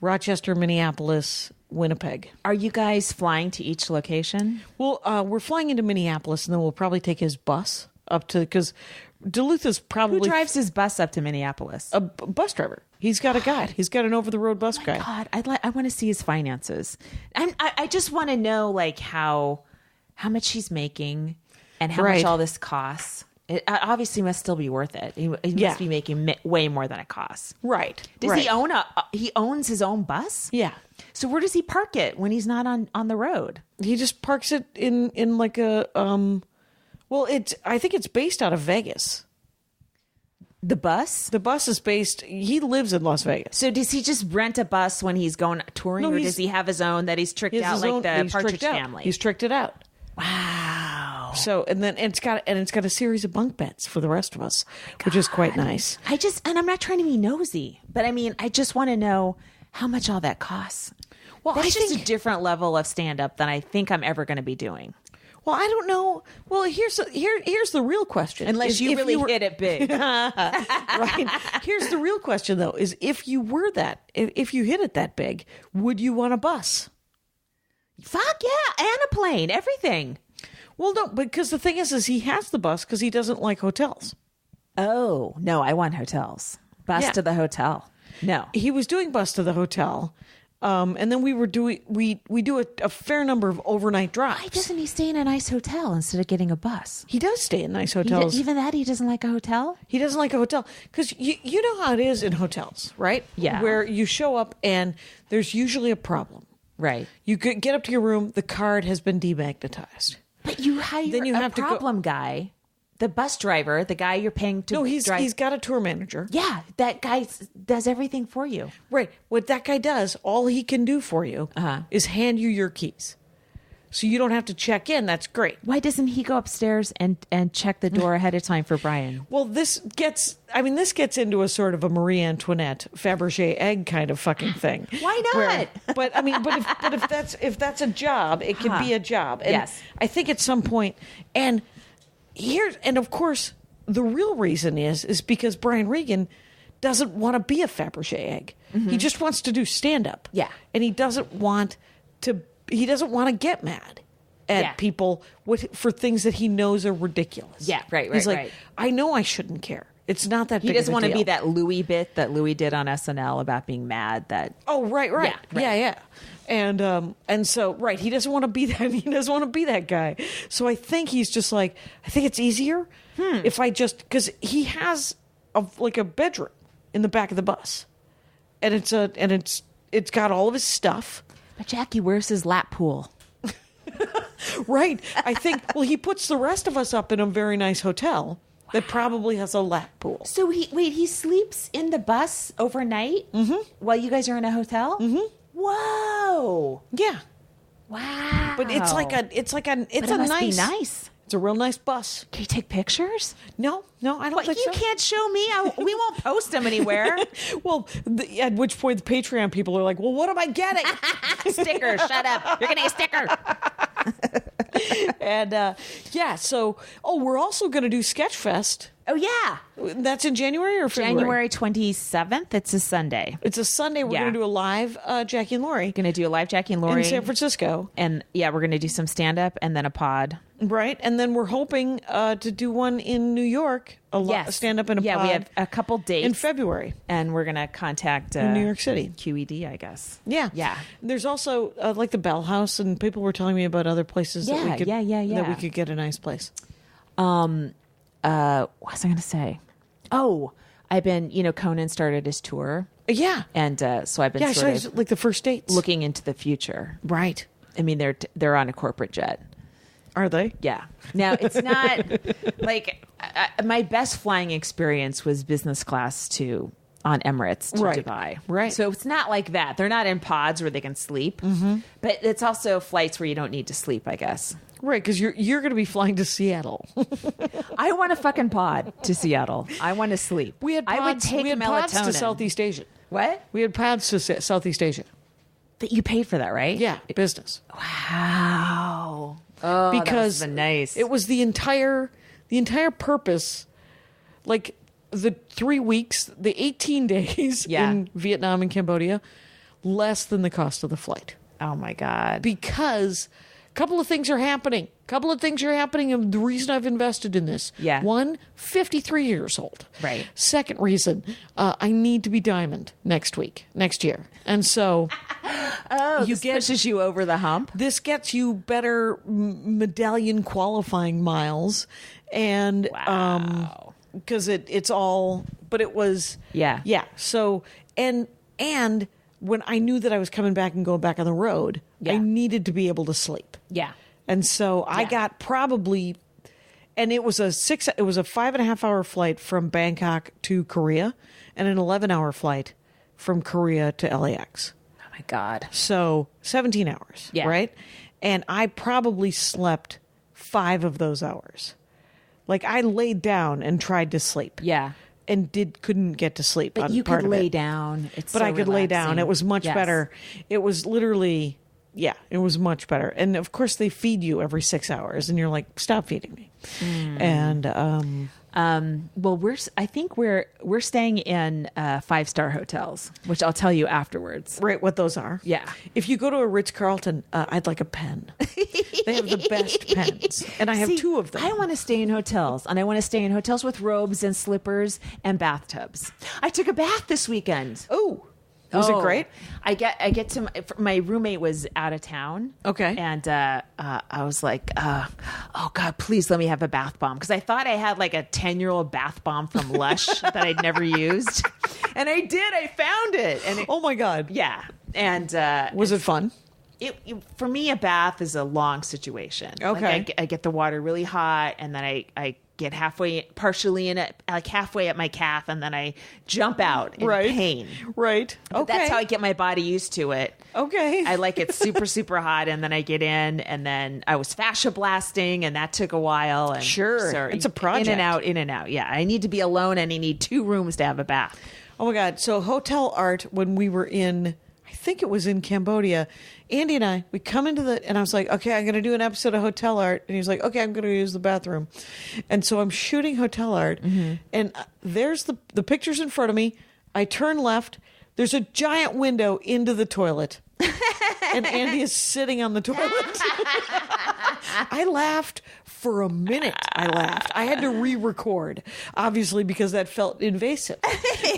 Rochester, Minneapolis, Winnipeg. Are you guys flying to each location? Well, we're flying into Minneapolis, and then we'll probably take his bus up to because Duluth is probably who drives his bus up to Minneapolis? A bus driver. He's got a guide. He's got an over-the-road bus guide. God, I want to see his finances. I just want to know like how much he's making and how much all this costs. It obviously must still be worth it. He must be making way more than it costs. Right. Does he own he owns his own bus? Yeah. So where does he park it when he's not on the road? He just parks it in like a I think it's based out of Vegas. The bus? The bus is based. He lives in Las Vegas. So does he just rent a bus when he's going touring, or does he have his own that he's tricked out like the Partridge Family? He's tricked it out. Wow. So and it's got a series of bunk beds for the rest of us, which is quite nice. I'm not trying to be nosy, but I mean, I just want to know how much all that costs. Well, that's just a different level of stand up than I think I'm ever going to be doing. Well, I don't know. Well, here's the real question. Unless you really hit it big. Right. Here's the real question, though, is if you hit it that big, would you want a bus? Fuck yeah. And a plane. Everything. Well, no, because the thing is he has the bus because he doesn't like hotels. Oh, no, I want hotels. Bus to the hotel. No. He was doing bus to the hotel. And then we do a fair number of overnight drives. Why doesn't he stay in a nice hotel instead of getting a bus? He does stay in nice hotels. Even that, he doesn't like a hotel? He doesn't like a hotel. Because you know how it is in hotels, right? Yeah. Where you show up and there's usually a problem. Right. You could get up to your room, the card has been demagnetized. But you hire a problem guy. The bus driver, the guy you're paying to drive. He's got a tour manager. Yeah, that guy does everything for you. Right. What that guy does, all he can do for you is hand you your keys. So you don't have to check in. That's great. Why doesn't he go upstairs and check the door ahead of time for Brian? Well, this gets into a sort of a Marie Antoinette Fabergé egg kind of fucking thing. Why not? But if that's a job, it can be a job. And yes. I think at some point, and of course, the real reason is because Brian Regan doesn't want to be a Fabergé egg. Mm-hmm. He just wants to do stand-up. Yeah. And he doesn't want to get mad at people for things that he knows are ridiculous. Yeah, right. He's like, I know I shouldn't care. It's not that big of a deal. He doesn't want to be that Louis bit that Louis did on SNL about being mad that... Oh, right. Yeah. And so, right, he doesn't want to be that. He doesn't want to be that guy. So I think he's just like, I think it's easier if I just, because he has a bedroom in the back of the bus, and it's got all of his stuff. But Jackie, where's his lap pool? Right. I think. Well, he puts the rest of us up in a very nice hotel that probably has a lap pool. So he sleeps in the bus overnight while you guys are in a hotel. Mm-hmm. Whoa. Yeah. Wow. But it's nice. It's a real nice bus. Can you take pictures? No, I don't think so. You can't show me. We won't post them anywhere. Well, at which point the Patreon people are like, well, what am I getting? Sticker. Shut up. You're getting a sticker. And we're also going to do Sketchfest. Oh, yeah. That's in January or February? January 27th. It's a Sunday. It's a Sunday. We're going to do a live Jackie and Laurie. Going to do a live Jackie and Laurie. In San Francisco. And we're going to do some stand-up and then a pod. Right. And then we're hoping to do one in New York. A stand-up and a pod. Yeah, we have a couple dates. In February. And we're going to contact... in New York City. QED, I guess. Yeah. Yeah. There's also like the Bell House, and people were telling me about other places that we could get a nice place. What was I going to say? Oh, I've been, Conan started his tour. Yeah. And so I've been sort of like the first dates. Looking into the future. Right. I mean, they're on a corporate jet. Are they? Yeah. Now, it's not like my best flying experience was business class on Emirates to Dubai. Right. So it's not like that. They're not in pods where they can sleep. Mm-hmm. But it's also flights where you don't need to sleep, I guess. Right, because you're going to be flying to Seattle. I want a fucking pod to Seattle. I want to sleep. We had pods, I would take melatonin. Pods to Southeast Asia. What? We had pods to Southeast Asia. That you paid for that, right? Yeah, business. Wow. Oh, because that was nice. It was the entire purpose, like the 3 weeks, the 18 days in Vietnam and Cambodia, less than the cost of the flight. Oh my God. Because a couple of things are happening. And the reason I've invested in this. Yeah. One, 53 years old. Right. Second reason, I need to be diamond next year. And so... this pushes you over the hump. This gets you better medallion qualifying miles. And because it's all... But it was... Yeah. Yeah. So, and when I knew that I was coming back and going back on the road, I needed to be able to sleep. Yeah. And so I got probably, and it was a 5.5 hour flight from Bangkok to Korea and an 11-hour flight from Korea to LAX. Oh my God. So 17 hours, right? And I probably slept 5 of those hours. Like I laid down and tried to sleep. Yeah. And couldn't get to sleep. But you could lay down. I could lay down. It was much better. It was literally Yeah, it was much better. And of course they feed you every 6 hours and you're like, stop feeding me. And well, I think we're staying in 5-star hotels, which I'll tell you afterwards. right, what those are. Yeah. If you go to a Ritz-Carlton, I'd like a pen. They have the best pens. And I have 2 of them. I want to stay in hotels, and I want to stay in hotels with robes and slippers and bathtubs. I took a bath this weekend. Oh, was it great? I get to my roommate was out of town. Okay. And I was like, oh God, please let me have a bath bomb. Because I thought I had like a 10-year-old bath bomb from Lush that I'd never used. And I did. I found it. And Oh my God. yeah. And Was it fun? For me, a bath is a long situation. Okay. Like I get the water really hot, and then I get partially in it, like halfway at my calf, and then I jump out in pain. Right. Okay. That's how I get my body used to it. Okay. I like it super, super hot, and then I get in, and then I was fascia blasting, and that took a while. And Sure. so It's a project. In and out. Yeah, I need to be alone, and I need 2 rooms to have a bath. Oh my God. So Hotel Art, when we were in, I think it was in Cambodia, Andy and I, we come into and I was like, okay, I'm going to do an episode of Hotel Art. And he's like, okay, I'm going to use the bathroom. And so I'm shooting Hotel Art, and there's the pictures in front of me. I turn left. There's a giant window into the toilet. And Andy is sitting on the toilet. I laughed for a minute. I had to re-record, obviously, because that felt invasive.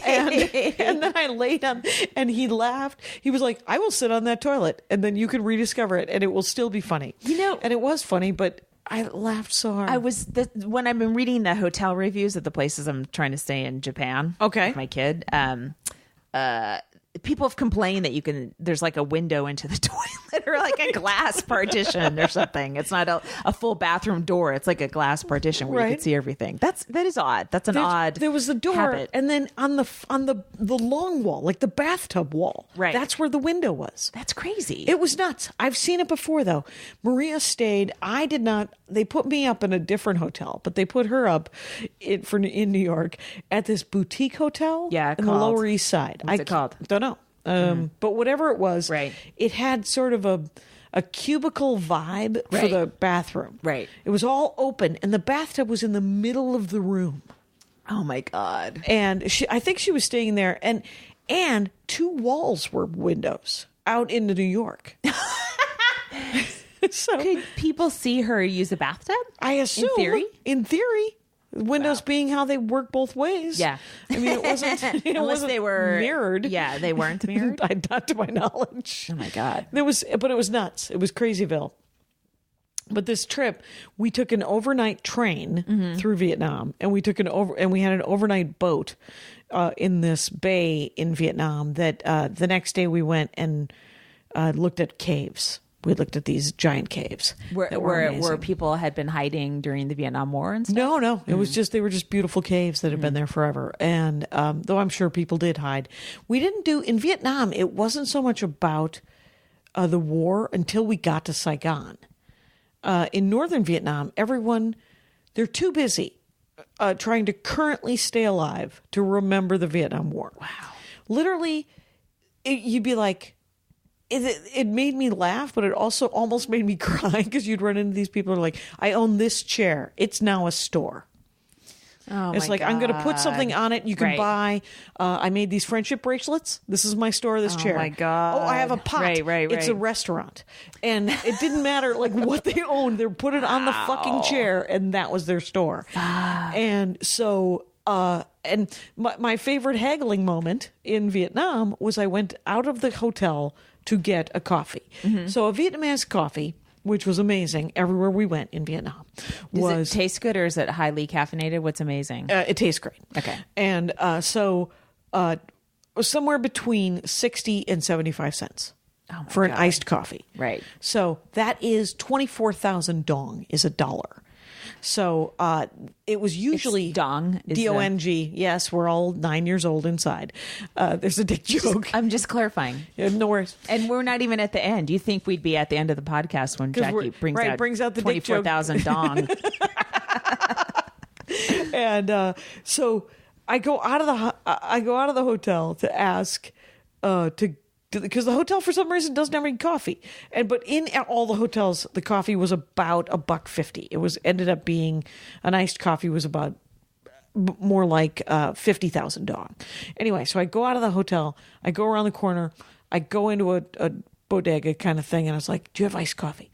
And then I laid on, and he laughed. He was like, I will sit on that toilet, and then you can rediscover it, and it will still be funny. And it was funny, but I laughed so hard. When I've been reading the hotel reviews of the places I'm trying to stay in Japan. Okay. With my kid. People have complained that there's like a window into the toilet or like a glass partition or something. It's not a full bathroom door. It's like a glass partition where you can see everything. That is odd. That's an odd. There was the door, habit. and then on the long wall, like the bathtub wall, right? That's where the window was. That's crazy. It was nuts. I've seen it before though. Maria stayed. I did not. They put me up in a different hotel, but they put her up in New York at this boutique hotel. Yeah, in the Lower East Side. What's it called? Don't know. But whatever it was, right. It had sort of a cubicle vibe for the bathroom. Right. It was all open, and the bathtub was in the middle of the room. Oh my God. And I think she was staying there, and 2 walls were windows out into New York. So could people see her use a bathtub? I assume in theory. Windows being how they work both ways. Yeah. I mean, it wasn't, Unless they were mirrored. Yeah, they weren't mirrored. Not to my knowledge. Oh my God. But it was nuts. It was Crazyville. But this trip, we took an overnight train through Vietnam, and we had an overnight boat in this bay in Vietnam that the next day we went and looked at caves. We looked at these giant caves where people had been hiding during the Vietnam War and stuff. No, it was they were just beautiful caves that had been there forever. And though I'm sure people did hide, we didn't do in Vietnam. It wasn't so much about the war until we got to Saigon. In northern Vietnam, they're too busy trying to currently stay alive to remember the Vietnam War. Wow, literally, you'd be like. It made me laugh, but it also almost made me cry because you'd run into these people who are like, I own this chair. It's now a store. Oh, it's my like, God. I'm going to put something on it. You can buy. I made these friendship bracelets. This is my store, this chair. Oh, my God. Oh, I have a pot. Right. It's a restaurant. And it didn't matter like what they owned. They put it on the fucking chair, and that was their store. And so... and my favorite haggling moment in Vietnam was I went out of the hotel to get a coffee. So a Vietnamese coffee, which was amazing everywhere we went in Vietnam. Does it taste good or is it highly caffeinated? What's amazing? It tastes great. Okay. And so somewhere between 60 and 75 cents for an iced coffee. Right. So that is 24,000 dong is $1. So it was usually it's dong. D-O-N-G. Yes, we're all 9 years old inside. There's a dick joke. I'm just clarifying. No worries. And we're not even at the end. You think we'd be at the end of the podcast when Jackie brings out the 24,000 dong. And so I go out of the hotel to ask to because the hotel for some reason doesn't have any coffee. But in all the hotels, the coffee was about $1.50. It ended up being an iced coffee was about more like 50,000 dong. Anyway, so I go out of the hotel, I go around the corner, I go into a bodega kind of thing, and I was like, do you have iced coffee?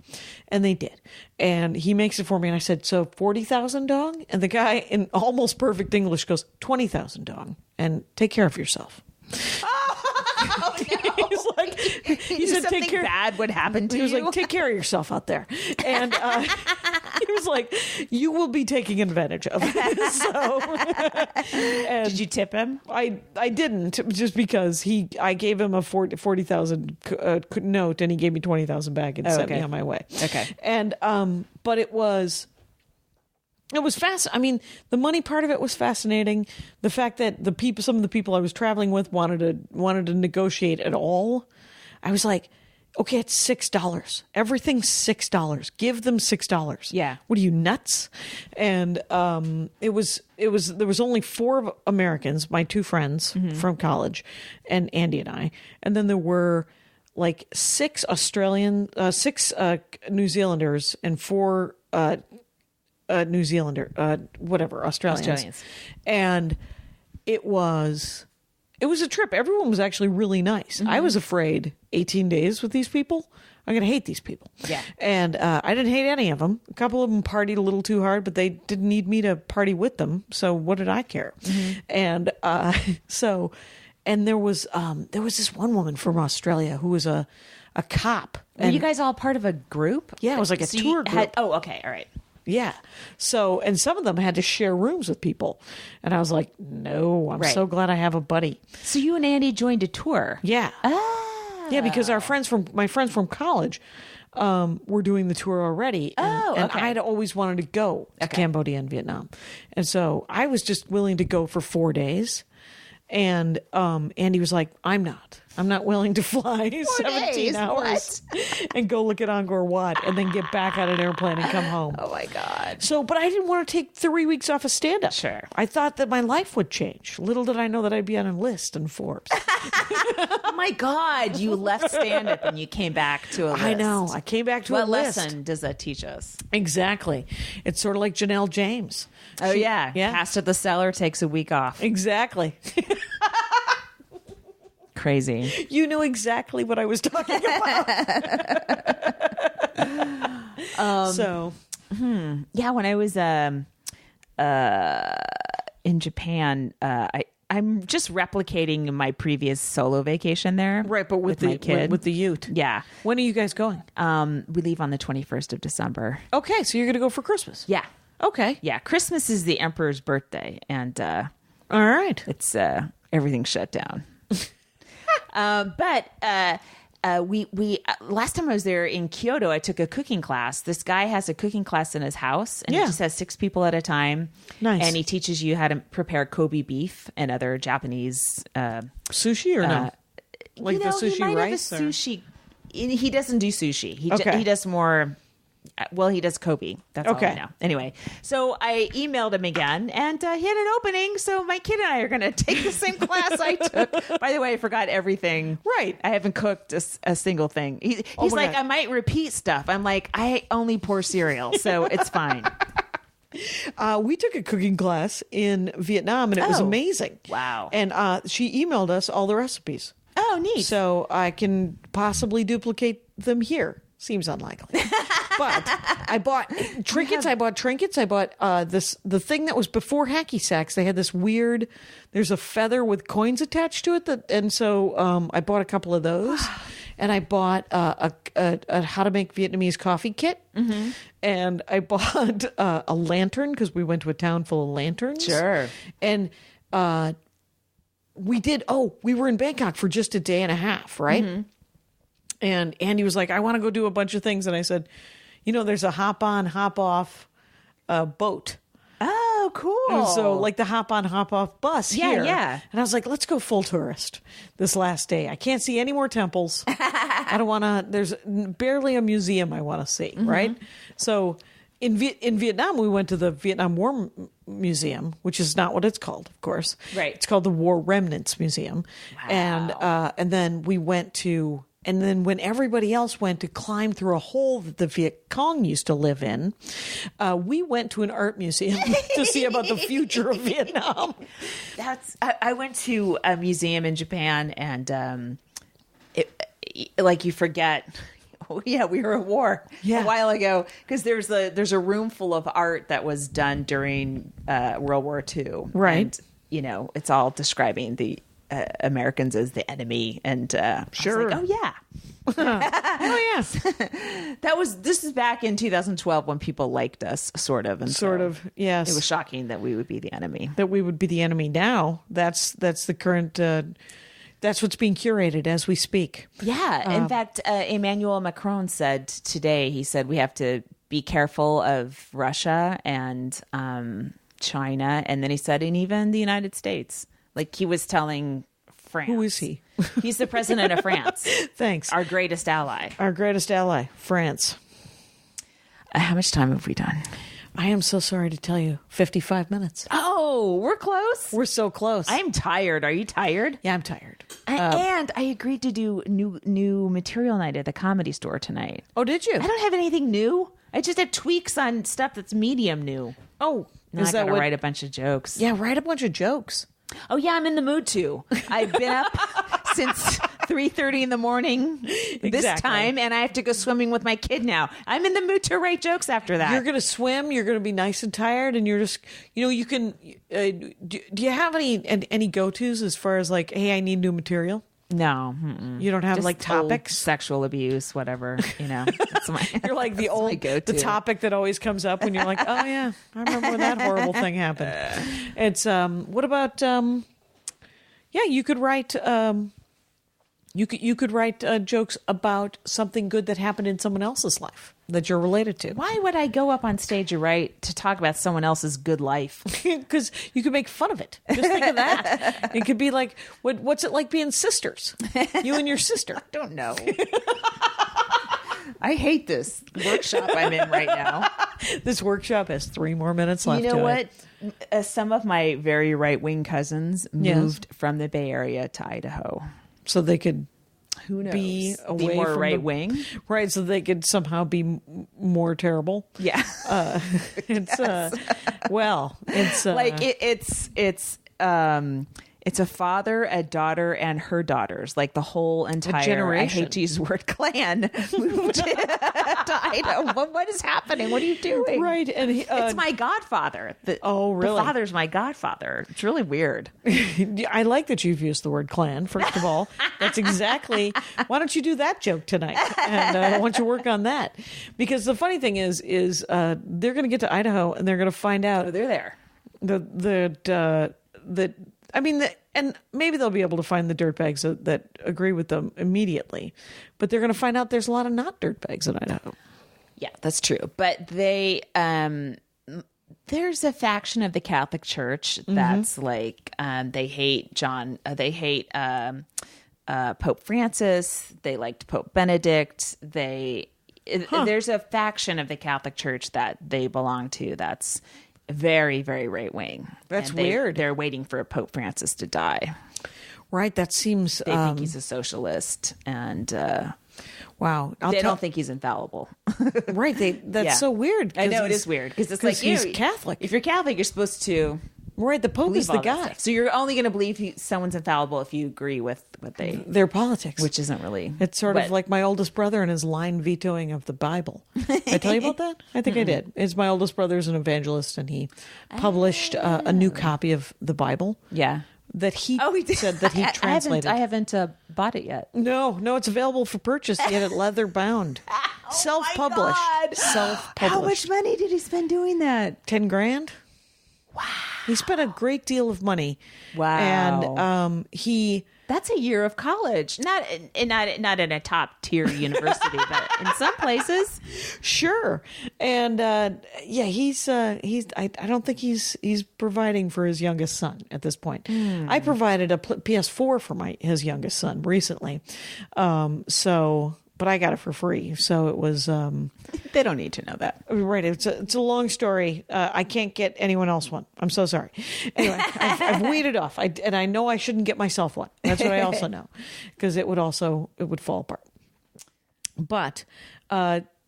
And they did. And he makes it for me, and I said, so 40,000 dong? And the guy in almost perfect English goes, 20,000 dong, and take care of yourself. Oh, no. He's like, he said, something bad would happen to you. He was like, take care of yourself out there. And he was like, you will be taking advantage of it. So, did you tip him? I didn't, just because I gave him a 40,000 note, and he gave me 20,000 back and sent me on my way. Okay. And but it was fast. I mean, the money part of it was fascinating. The fact that some of the people I was traveling with wanted to negotiate at all. I was like, okay, it's $6. Everything's $6. Give them $6. Yeah. What are you, nuts? And there was only 4 Americans, my 2 friends from college, and Andy and I, and then there were like 6 New Zealanders and 4 New Zealander, Australians. And it was a trip. Everyone was actually really nice. I was afraid 18 days with these people, I'm going to hate these people. Yeah. And I didn't hate any of them. A couple of them partied a little too hard, but they didn't need me to party with them. So what did I care? And there was this one woman from Australia who was a cop. Were you guys all part of a group? Yeah, it was like a tour group. Okay. All right. Yeah. So, and some of them had to share rooms with people. And I was like, no, I'm so glad I have a buddy. So you and Andy joined a tour? Yeah. Ah. Yeah, because my friends from college were doing the tour already. And I'd always wanted to go to Cambodia and Vietnam. And so I was just willing to go for 4 days. And Andy was like, I'm not willing to fly 17 hours and go look at Angkor Wat and then get back on an airplane and come home. Oh my God. So, but I didn't want to take 3 weeks off of stand-up. Sure. I thought that my life would change. Little did I know that I'd be on a list in Forbes. Oh my God. You left stand-up and you came back to a list. I know. I came back to a list. What lesson does that teach us? Exactly. It's sort of like Janelle James. Oh, yeah. Passed at the cellar, takes a week off. Exactly. Crazy. You knew exactly what I was talking about. Yeah, when I was in Japan, I'm just replicating my previous solo vacation there. Right, but with my kid. with the ute. Yeah. When are you guys going? We leave on the 21st of December. Okay, so you're going to go for Christmas. Yeah. Okay. Yeah, Christmas is the emperor's birthday, and all right, it's everything's shut down. But we last time I was there in Kyoto, I took a cooking class. This guy has a cooking class in his house, and he just has 6 people at a time. Nice. And he teaches you how to prepare Kobe beef and other Japanese sushi or no? Like the sushi he might rice? Have a sushi. He doesn't do sushi. He Okay. he does more. Well, he does Kobe. That's all I know. Anyway, so I emailed him again, and he had an opening. So my kid and I are going to take the same class I took. By the way, I forgot everything. Right. I haven't cooked a single thing. He's like, God. I might repeat stuff. I'm like, I only pour cereal, so it's fine. We took a cooking class in Vietnam, and it was amazing. Wow. And she emailed us all the recipes. Oh, neat. So I can possibly duplicate them here. Seems unlikely. But I bought trinkets. I bought the thing that was before hacky sacks. They had this weird, there's a feather with coins attached to it. And so I bought a couple of those. And I bought a how to make Vietnamese coffee kit. Mm-hmm. And I bought a lantern because we went to a town full of lanterns. Sure. And we were in Bangkok for just a day and a half, right? Mm-hmm. And Andy was like, I want to go do a bunch of things. And I said, there's a hop on, hop off boat. Oh, cool. And so like the hop on, hop off bus here. Yeah. And I was like, let's go full tourist this last day. I can't see any more temples. I don't want to, there's barely a museum I want to see, right? So In Vietnam, we went to the Vietnam War Museum, which is not what it's called, of course. Right. It's called the War Remnants Museum. Wow. And then we went to, and then when everybody else went to climb through a hole that the Viet Cong used to live in, we went to an art museum to see about the future of Vietnam. I went to a museum in Japan, and you forget. Oh, yeah, we were at war a while ago, because there's a room full of art that was done during World War II. Right. And, it's all describing the Americans as the enemy. And sure. I was like, oh, yeah. Oh, yeah. This is back in 2012 when people liked us, sort of. And Sort so of, yes. It was shocking that we would be the enemy. That we would be the enemy now. That's the current... that's what's being curated as we speak. Yeah. In fact, Emmanuel Macron said today, he said we have to be careful of Russia and China. And then he said, and even the United States. Like, he was telling France. Who is he? He's the president of France. Thanks. Our greatest ally. Our greatest ally, France. How much time have we done? I am so sorry to tell you, 55 minutes. Oh, we're close. We're so close. I'm tired. Are you tired? Yeah, I'm tired. And I agreed to do new material night at the Comedy Store tonight. Oh, did you? I don't have anything new. I just have tweaks on stuff that's medium new. Oh, Now I gotta write a bunch of jokes. Yeah, write a bunch of jokes. Oh, yeah, I'm in the mood to. I've been up since 3:30 in the morning this time, and I have to go swimming with my kid now. I'm in the mood to write jokes after that. You're going to swim, you're going to be nice and tired, and you're just, you can, do you have any go-tos as far as like, hey, I need new material? No. You don't have Just like topics? Sexual abuse, whatever, That's You're like the topic that always comes up when you're like, oh yeah, I remember when that horrible thing happened. It's, what about, you could write, you could write jokes about something good that happened in someone else's life that you're related to. Why would I go up on stage to talk about someone else's good life? Because you could make fun of it. Just think of that. It could be like, what's it like being sisters? You and your sister. I don't know. I hate this workshop I'm in right now. This workshop has 3 more minutes left. You know what? Some of my very right-wing cousins moved from the Bay Area to Idaho. So they could... Who knows? Be away more from right wing, right? So they could somehow be more terrible. Yeah, it's it's like it's a father, a daughter, and her daughters. Like the whole entire generation. I hate to use the word clan moved to Idaho. What is happening? What are you doing? Right, and it's my godfather. Oh, really? The father's my godfather. It's really weird. I like that you've used the word clan. First of all, that's exactly. Why don't you do that joke tonight? And I want you to work on that, because the funny thing is they're going to get to Idaho and they're going to find out. Oh, they're there. And maybe they'll be able to find the dirtbags that agree with them immediately, but they're going to find out there's a lot of not dirtbags in Idaho. Yeah, that's true. But there's a faction of the Catholic Church that's like they hate Pope Francis. They liked Pope Benedict. There's a faction of the Catholic Church that they belong to that's very, very right wing. That's weird. They're waiting for Pope Francis to die. Right. That seems. They think he's a socialist, and wow, they don't think he's infallible. Right. That's so weird. I know it is weird because it's like he's Catholic. If you're Catholic, you're supposed to. Right, the Pope is the guy. So you're only going to believe someone's infallible if you agree with what their politics, which isn't really. It's sort of like my oldest brother and his line vetoing of the Bible. Did I tell you about that? I think I did. It's my oldest brother's an evangelist, and he published a new copy of the Bible. Yeah, that he said that he translated. I haven't bought it yet. No, it's available for purchase. He had it leather bound, self-published. Self-published. How much money did he spend doing that? $10,000. Wow. He spent a great deal of money. Wow. And that's a year of college. Not in a top tier university, but in some places. Sure. And he's I don't think he's providing for his youngest son at this point. I provided a PS4 for his youngest son recently. So but I got it for free. So it was. They don't need to know that. Right. It's a long story. I can't get anyone else one. I'm so sorry. Anyway, I've weeded off. And I know I shouldn't get myself one. That's what I also know, because it would fall apart. But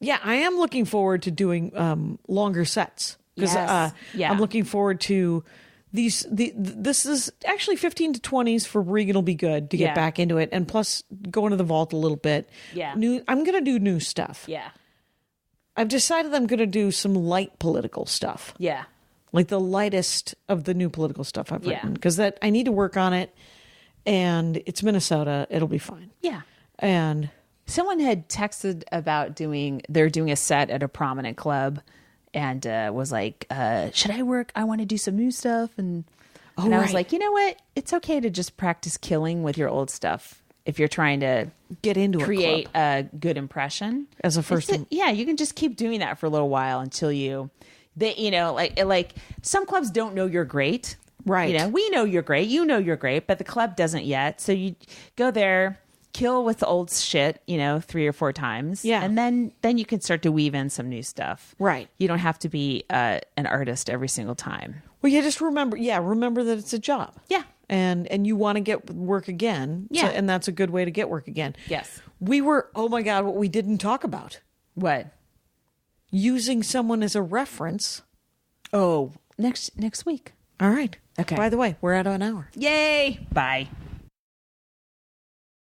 yeah, I am looking forward to doing longer sets, because I'm looking forward to these. This is actually 15 to 20s for Regan will be good to get back into it, and plus go into the vault a little bit. Yeah, I'm gonna do new stuff. Yeah. I've decided I'm going to do some light political stuff. Yeah. Like the lightest of the new political stuff I've written. Because I need to work on it. And it's Minnesota. It'll be fine. Yeah. And someone had texted about they're doing a set at a prominent club, and was like, should I work? I want to do some new stuff. And I was like, you know what? It's okay to just practice killing with your old stuff. If you're trying to get into create a good impression as a first, you can just keep doing that for a little while until like some clubs don't know you're great, right? We know you're great, you're great, but the club doesn't yet. So you go there, kill with the old shit, 3 or 4 times, and then you can start to weave in some new stuff, right? You don't have to be an artist every single time. Well, you just remember that it's a job, and you want to get work again. Yeah. And that's a good way to get work again. Yes. Oh my God, what we didn't talk about. What? Using someone as a reference. Oh, next week. All right. Okay. By the way, we're at an hour. Yay. Bye.